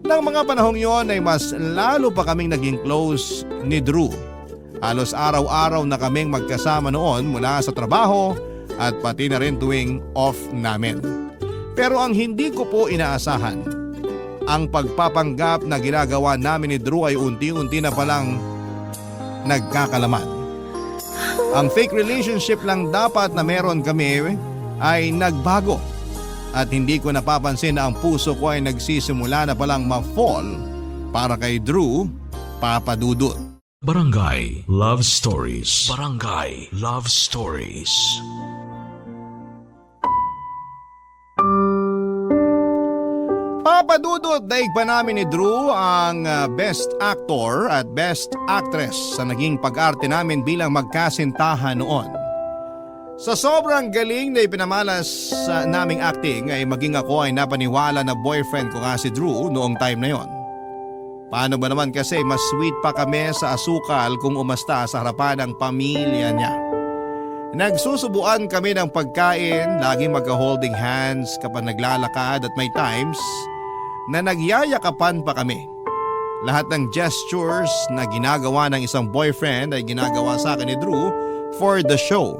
Nang mga panahong yon ay mas lalo pa kaming naging close ni Drew. Halos araw-araw na kaming magkasama noon mula sa trabaho at pati na rin tuwing off namin. Pero ang hindi ko po inaasahan, ang pagpapanggap na ginagawa namin ni Drew ay unti-unti na palang nagkakalaman. Ang fake relationship lang dapat na meron kami ay nagbago at hindi ko napapansin na ang puso ko ay nagsisimula na palang ma-fall para kay Drew Papadudut. Barangay Love Stories. Barangay Love Stories. Papadudot, daig pa namin ni Drew ang Best Actor at Best Actress sa naging pag-arte namin bilang magkasintahan noon. Sa sobrang galing na ipinamalas sa naming acting ay maging ako ay napaniwala na boyfriend ko nga si Drew noong time na yon. Paano ba naman kasi mas sweet pa kami sa asukal kung umasta sa harapan ng pamilya niya. Nagsusubuan kami ng pagkain, laging magka-holding hands kapag naglalakad at may times na nagyayakapan pa kami. Lahat ng gestures na ginagawa ng isang boyfriend ay ginagawa sa akin ni Drew for the show.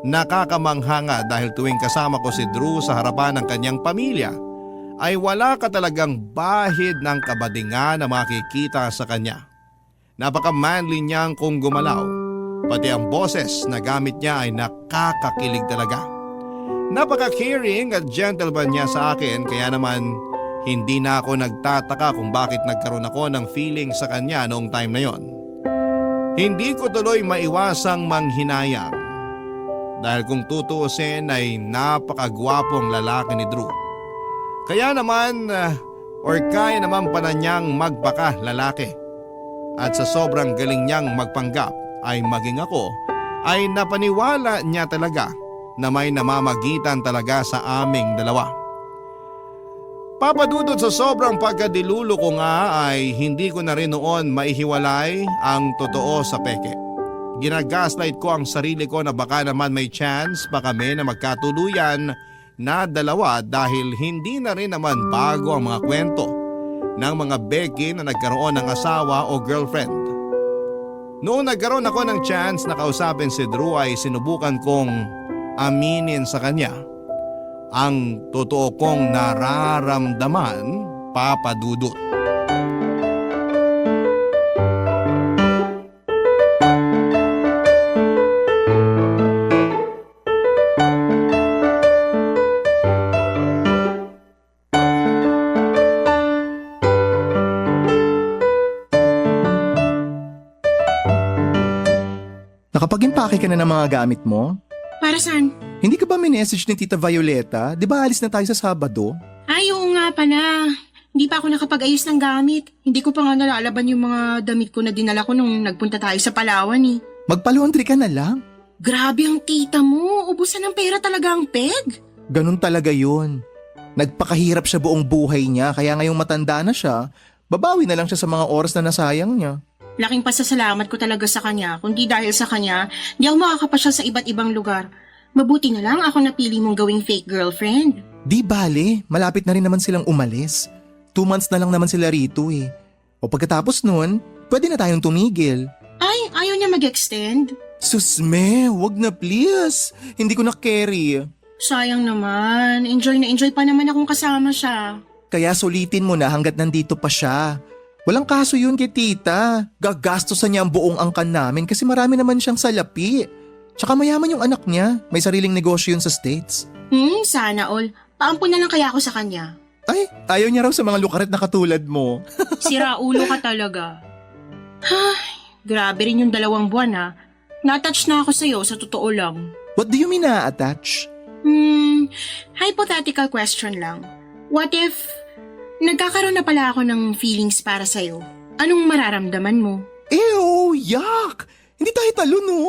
Nakakamangha nga dahil tuwing kasama ko si Drew sa harapan ng kanyang pamilya ay wala ka talagang bahid ng kabadingan na makikita sa kanya. Napaka-manly niyang kung gumalaw. Pati ang boses na gamit niya ay nakakakilig talaga. Napaka-caring at gentleman niya sa akin kaya naman hindi na ako nagtataka kung bakit nagkaroon ako ng feeling sa kanya noong time na yon. Hindi ko tuloy maiwasang manghinayang dahil kung tutuusin ay napakagwapong lalaki ni Drew. Kaya naman kaya naman pala niyang magpaka lalaki. At sa sobrang galing niyang magpanggap ay maging ako ay napaniwala niya talaga na may namamagitan talaga sa aming dalawa. Papadudod sa sobrang pagkadilulo ko nga ay hindi ko na rin noon maihiwalay ang totoo sa peke. Ginagaslight ko ang sarili ko na baka naman may chance pa kami na magkatuluyan na dalawa dahil hindi na rin naman bago ang mga kwento ng mga Becky na nagkaroon ng asawa o girlfriend. Noong nagkaroon ako ng chance na kausapin si Drew ay sinubukan kong aminin sa kanya ang totoo kong nararamdaman, Papa Dudut. Nakapag-impake ka na ng mga gamit mo? Para saan? Hindi ka ba minessage ni Tita Violeta? Di ba alis na tayo sa Sabado? Ay, oo nga pala. Hindi pa ako nakapag-ayos ng gamit. Hindi ko pa nga nalalaban yung mga damit ko na dinala ko nung nagpunta tayo sa Palawan eh. Magpa-laundry ka na lang. Grabe ang tita mo. Ubusan ng pera talaga ang peg. Ganun talaga yun. Nagpakahirap siya buong buhay niya kaya ngayong matanda na siya, babawi na lang siya sa mga oras na nasayang niya. Laking pasasalamat ko talaga sa kanya. Kundi dahil sa kanya, di ako makakapasyal sa iba't ibang lugar. Mabuti na lang ako napili mong gawing fake girlfriend. Di bale, malapit na rin naman silang umalis. 2 months na lang naman sila rito eh. O pagkatapos nun, pwede na tayong tumigil. Ay, ayaw niya mag-extend? Susme, wag na please. Hindi ko na carry. Sayang naman. Enjoy na enjoy pa naman akong kasama siya. Kaya sulitin mo na hanggat nandito pa siya. Walang kaso yun kay tita. Gagastosan niya ang buong angkan namin kasi marami naman siyang salapi. Tsaka mayaman yung anak niya. May sariling negosyo yun sa States. Sana all. Paampun na lang kaya ako sa kanya. Ay, ayaw niya raw sa mga lukaret na katulad mo. Sira ulo ka talaga. Ay, grabe rin yung 2 buwan ha. Na-touch na ako sa'yo sa totoo lang. What do you mean na-attach? Hypothetical question lang. What if nagkakaroon na pala ako ng feelings para sa'yo? Anong mararamdaman mo? Ew, yuck! Hindi tayo talo no?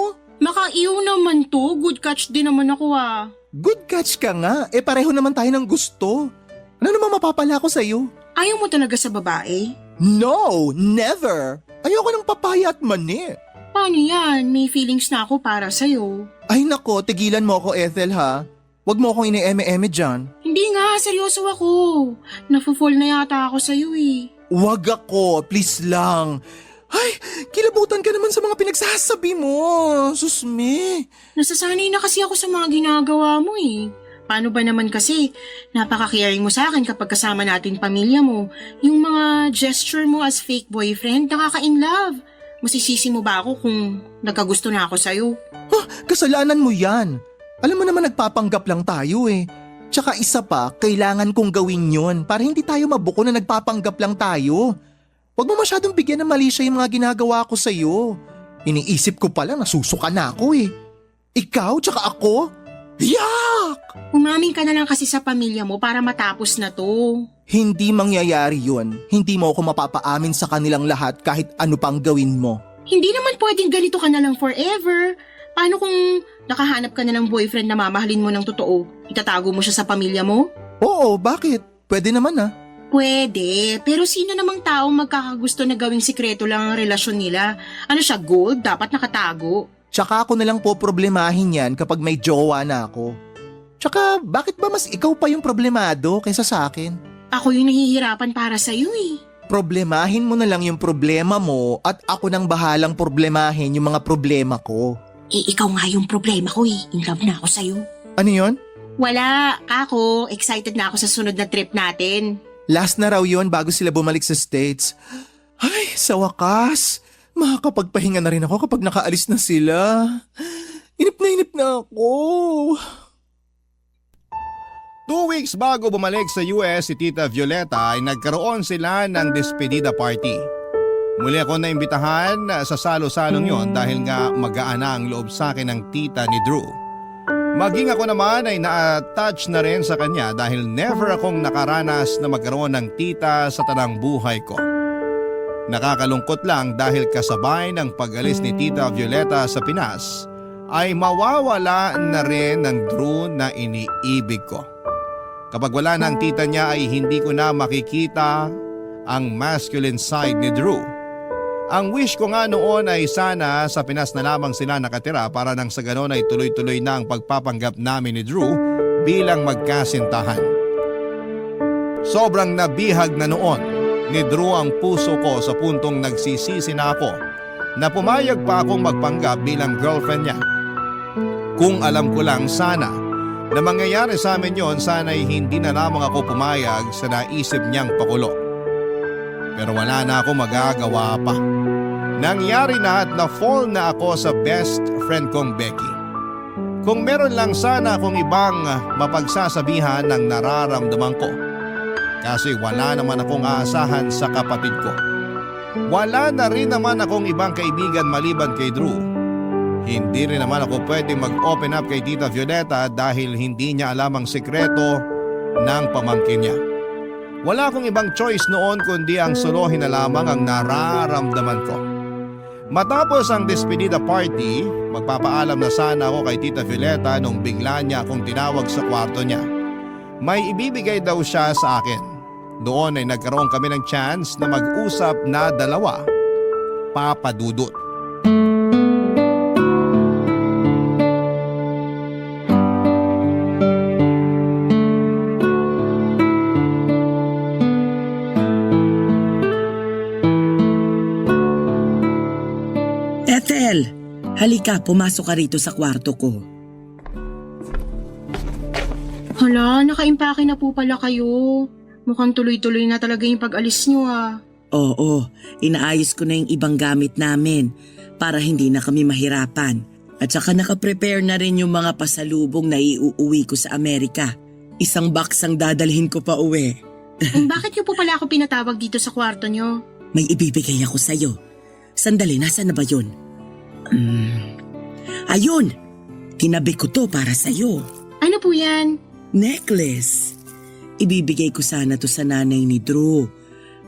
Makaiyaw naman to. Good catch din naman ako ah. Good catch ka nga. Pareho naman tayo ng gusto. Ano naman mapapala ko sa'yo? Ayaw mo talaga sa babae? No, never. Ayoko ng papaya at mani. Paano yan? May feelings na ako para sa'yo. Ay nako, tigilan mo ako Ethel ha. Huwag mo akong ine-eme-eme dyan. Hindi nga, seryoso ako. Nafo-fall na yata ako sa'yo eh. Huwag ako, please lang. Ay, kilabutan ka naman sa mga pinagsasabi mo. Susme. Nasasanay na kasi ako sa mga ginagawa mo eh. Paano ba naman kasi? Napaka-caring mo sa akin kapag kasama natin pamilya mo. Yung mga gesture mo as fake boyfriend, nakaka-in love. Masisisi mo ba ako kung nagkagusto na ako sa'yo? Kasalanan mo yan. Alam mo naman nagpapanggap lang tayo eh. Tsaka isa pa, kailangan kong gawin yon para hindi tayo mabuko na nagpapanggap lang tayo. Huwag mo masyadong bigyan ng mali siya yung mga ginagawa ko sa'yo. Iniisip ko pala nasusuka na ako eh. Ikaw tsaka ako? Yak! Umamin ka na lang kasi sa pamilya mo para matapos na to. Hindi mangyayari yun. Hindi mo ako mapapaamin sa kanilang lahat kahit ano pang gawin mo. Hindi naman pwedeng ganito ka na lang forever. Paano kung nakahanap ka na ng boyfriend na mamahalin mo ng totoo? Itatago mo siya sa pamilya mo? Oo, bakit? Pwede naman ah. Pwede, pero sino namang taong magkakagusto na gawing sikreto lang ang relasyon nila? Ano siya, gold? Dapat nakatago. Tsaka ako na lang po problemahin yan kapag may jowa na ako. Tsaka bakit ba mas ikaw pa yung problemado kaysa sa akin? Ako yung nahihirapan para sa'yo eh. Problemahin mo na lang yung problema mo at ako nang bahalang problemahin yung mga problema ko. Ikaw nga yung problema ko eh. In love na ako sa'yo. Ano yon? Wala, ako. Excited na ako sa sunod na trip natin. Last na raw yon bago sila bumalik sa States. Ay, sa wakas. Makakapagpahinga na rin ako kapag nakaalis na sila. Inip na ako. 2 weeks bago bumalik sa US si Tita Violeta ay nagkaroon sila ng despedida party. Muli ako naimbitahan sa salo-salong yon dahil nga magaan na ang loob sa akin ng tita ni Drew. Maging ako naman ay na-attach na rin sa kanya dahil never akong nakaranas na magkaroon ng tita sa tanang buhay ko. Nakakalungkot lang dahil kasabay ng pag-alis ni Tita Violeta sa Pinas ay mawawala na rin ng Drew na iniibig ko. Kapag wala na ang tita niya ay hindi ko na makikita ang masculine side ni Drew. Ang wish ko nga noon ay sana sa Pinas na lamang sila nakatira para nang sa ganon ay tuloy-tuloy na ang pagpapanggap namin ni Drew bilang magkasintahan. Sobrang nabihag na noon ni Drew ang puso ko sa puntong nagsisisi na ako na pumayag pa akong magpanggap bilang girlfriend niya. Kung alam ko lang sana na mangyayari sa amin yon, sana'y hindi na lamang ako pumayag sa naisip niyang pakulo. Pero wala na ako magagawa pa. Nangyari na at na-fall na ako sa best friend kong Becky. Kung meron lang sana akong ibang mapagsasabihan ng nararamdaman ko. Kasi wala naman akong aasahan sa kapatid ko. Wala na rin naman akong ibang kaibigan maliban kay Drew. Hindi rin naman ako pwede mag-open up kay Tita Violeta dahil hindi niya alam ang sekreto ng pamangkin niya. Wala akong ibang choice noon kundi ang solohin na lamang ang nararamdaman ko. Matapos ang despedida party, magpapaalam na sana ako kay Tita Violeta nung bigla niya akong tinawag sa kwarto niya. May ibibigay daw siya sa akin. Doon ay nagkaroon kami ng chance na mag-usap na dalawa. Papa Dudut. Ethel, halika, pumasok ka rito sa kwarto ko. Hala, nakaimpake na po pala kayo. Mukhang tuloy-tuloy na talaga yung pag-alis nyo ah. Oo, inaayos ko na yung ibang gamit namin para hindi na kami mahirapan. At saka nakaprepare na rin yung mga pasalubong na iuuwi ko sa Amerika. Isang box ang dadalhin ko pa uwi. Bakit nyo po pala ako pinatawag dito sa kwarto nyo? May ibibigay ako sa'yo. Sandali, nasaan na ba yun? Ayun! Tinabi ko to para sa'yo. Ano po yan? Necklace. Ibibigay ko sana to sa nanay ni Drew.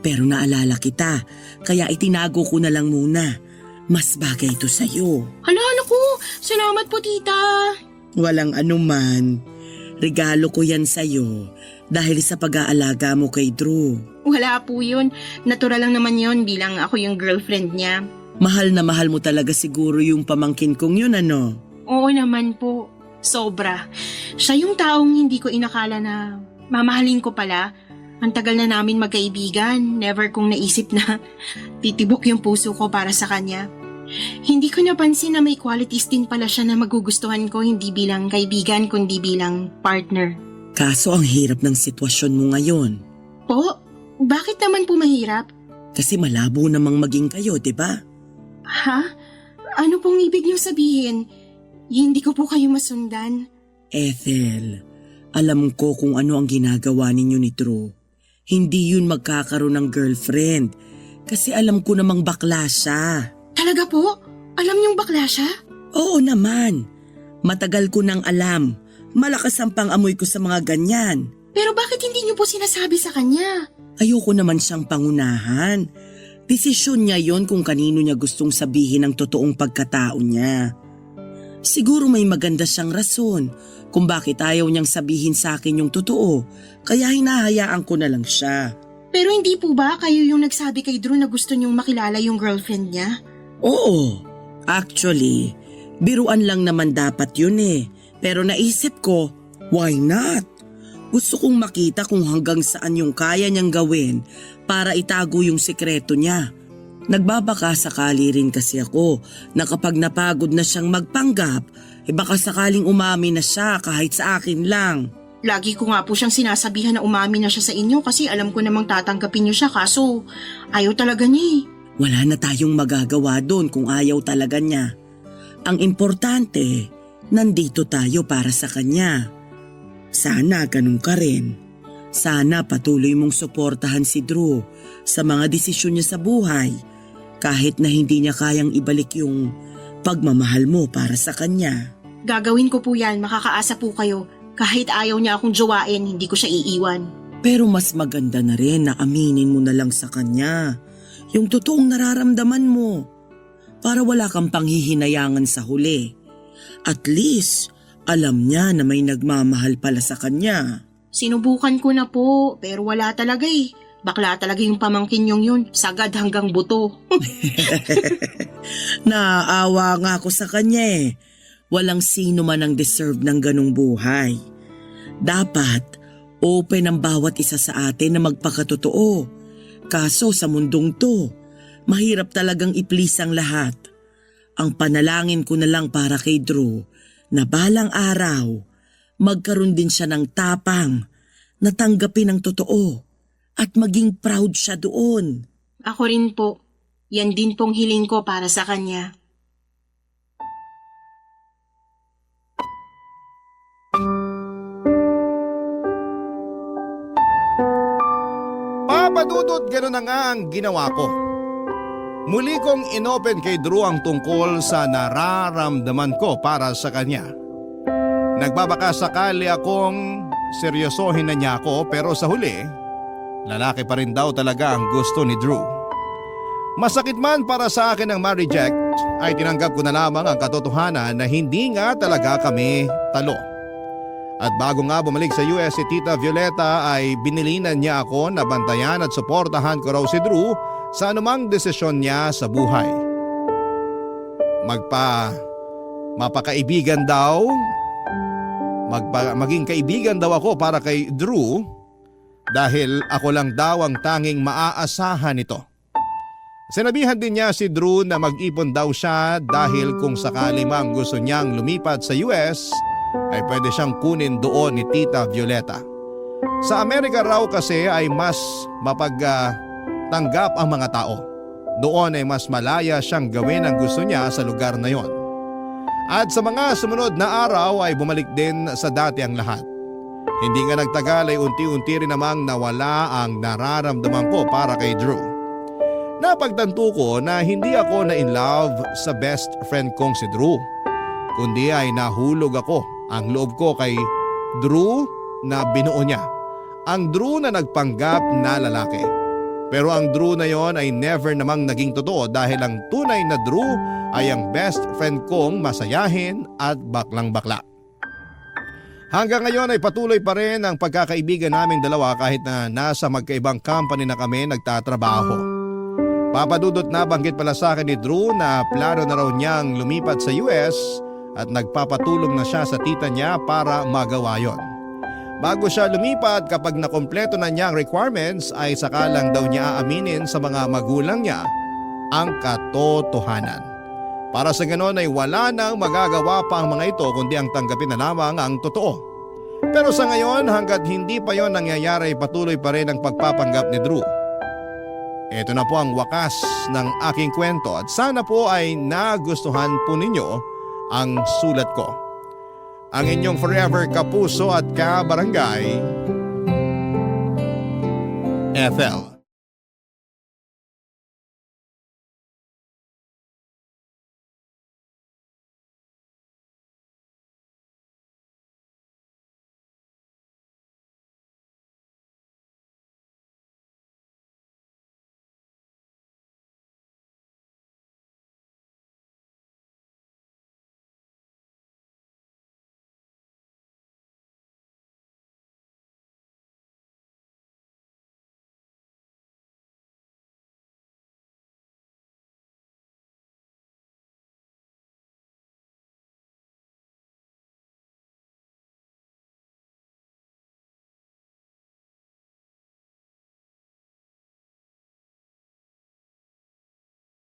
Pero naalala kita, kaya itinago ko na lang muna. Mas bagay to sa'yo. Hala, naku! Salamat po, tita! Walang anuman. Regalo ko yan sa'yo dahil sa pag-aalaga mo kay Drew. Wala po yun. Natural lang naman yun bilang ako yung girlfriend niya. Mahal na mahal mo talaga siguro yung pamangkin kong yun, ano? Oo naman po. Sobra. Siya yung taong hindi ko inakala na mamahalin ko pala. Ang tagal na namin magkaibigan. Never kong naisip na titibok yung puso ko para sa kanya. Hindi ko napansin na may qualities din pala siya na magugustuhan ko hindi bilang kaibigan kundi bilang partner. Kaso ang hirap ng sitwasyon mo ngayon. Po? Bakit naman po mahirap? Kasi malabo namang maging kayo, di ba? Ha? Ano pong ibig niyong sabihin? Hindi ko po kayo masundan. Ethel, alam ko kung ano ang ginagawa ninyo ni Drew. Hindi yun magkakaroon ng girlfriend. Kasi alam ko namang bakla siya. Talaga po? Alam niyong bakla siya? Oo naman. Matagal ko nang alam. Malakas ang pang-amoy ko sa mga ganyan. Pero bakit hindi niyo po sinasabi sa kanya? Ayoko naman siyang pangunahan. Desisyon niya yon kung kanino niya gustong sabihin ang totoong pagkatao niya. Siguro may maganda siyang rason kung bakit ayaw niyang sabihin sa akin yung totoo, kaya hinahayaan ko na lang siya. Pero hindi po ba kayo yung nagsabi kay Drew na gusto niyong makilala yung girlfriend niya? Oo, actually, biruan lang naman dapat yun eh. Pero naisip ko, why not? Gusto kong makita kung hanggang saan yung kaya niyang gawin para itago yung sikreto niya. Nagbabaka sakali rin kasi ako na kapag napagod na siyang magpanggap, baka sakaling umami na siya kahit sa akin lang. Lagi ko nga po siyang sinasabihan na umami na siya sa inyo kasi alam ko namang tatanggapin niyo siya kaso ayaw talaga niya eh. Wala na tayong magagawa doon kung ayaw talaga niya. Ang importante, nandito tayo para sa kanya. Sana ganun ka rin. Sana patuloy mong suportahan si Drew sa mga desisyon niya sa buhay kahit na hindi niya kayang ibalik yung pagmamahal mo para sa kanya. Gagawin ko po yan, makakaasa po kayo. Kahit ayaw niya akong jowain, hindi ko siya iiwan. Pero mas maganda na rin na aminin mo na lang sa kanya yung totoong nararamdaman mo para wala kang panghihinayangan sa huli. At least, alam niya na may nagmamahal pala sa kanya. Sinubukan ko na po, pero wala talaga eh. Bakla talaga yung pamangkin yung yun, sagad hanggang buto. Naaawa nga ako sa kanya eh. Walang sino man ang deserve ng ganong buhay. Dapat, open ang bawat isa sa atin na magpakatotoo. Kaso sa mundong to, mahirap talagang i-please ang lahat. Ang panalangin ko na lang para kay Drew na balang araw, magkaroon din siya ng tapang na tanggapin ang totoo at maging proud siya doon. Ako rin po, yan din pong hiling ko para sa kanya. Papadudot, gano'n na nga ang ginawa ko. Muli kong inopen kay Drew ang tungkol sa nararamdaman ko para sa kanya. Nagbabaka sakali akong seryosohin na niya ako pero sa huli, lalaki pa rin daw talaga ang gusto ni Drew. Masakit man para sa akin ang ma-reject, ay tinanggap ko na lamang ang katotohanan na hindi nga talaga kami talo. At bago nga bumalik sa US si Tita Violeta ay binilinan niya ako na bantayan at suportahan ko raw si Drew sa anumang desisyon niya sa buhay. Mapakaibigan daw, maging kaibigan daw ako para kay Drew dahil ako lang daw ang tanging maaasahan nito. Sinabihan din niya si Drew na mag-ipon daw siya dahil kung sakali mang gusto niyang lumipat sa US ay pwede siyang kunin doon ni Tita Violeta. Sa Amerika raw kasi ay mas mapagtanggap ang mga tao. Doon ay mas malaya siyang gawin ang gusto niya sa lugar na yon. At sa mga sumunod na araw ay bumalik din sa dati ang lahat. Hindi nga nagtagal ay unti-unti rin namang nawala ang nararamdaman ko para kay Drew. Napagtanto ko na hindi ako na in love sa best friend kong si Drew, kundi ay nahulog ako ang loob ko kay Drew na binuo niya. Ang Drew na nagpanggap na lalaki. Pero ang Drew na yon ay never namang naging totoo dahil ang tunay na Drew ay ang best friend kong masayahin at baklang-bakla. Hanggang ngayon ay patuloy pa rin ang pagkakaibigan naming dalawa kahit na nasa magkaibang company na kami nagtatrabaho. Papadudot na banggit pala sa akin ni Drew na plano na raw niyang lumipat sa US at nagpapatulong na siya sa tita niya para magawa yon. Bago siya lumipat, kapag nakompleto na niya ang requirements ay saka lang daw niya aaminin sa mga magulang niya ang katotohanan. Para sa ganon ay wala nang magagawa pa ang mga ito kundi ang tanggapin na lamang ang totoo. Pero sa ngayon hanggat hindi pa yon nangyayari patuloy pa rin ang pagpapanggap ni Drew. Ito na po ang wakas ng aking kwento at sana po ay nagustuhan po ninyo ang sulat ko. Ang inyong forever kapuso at kabarangay, Ethel.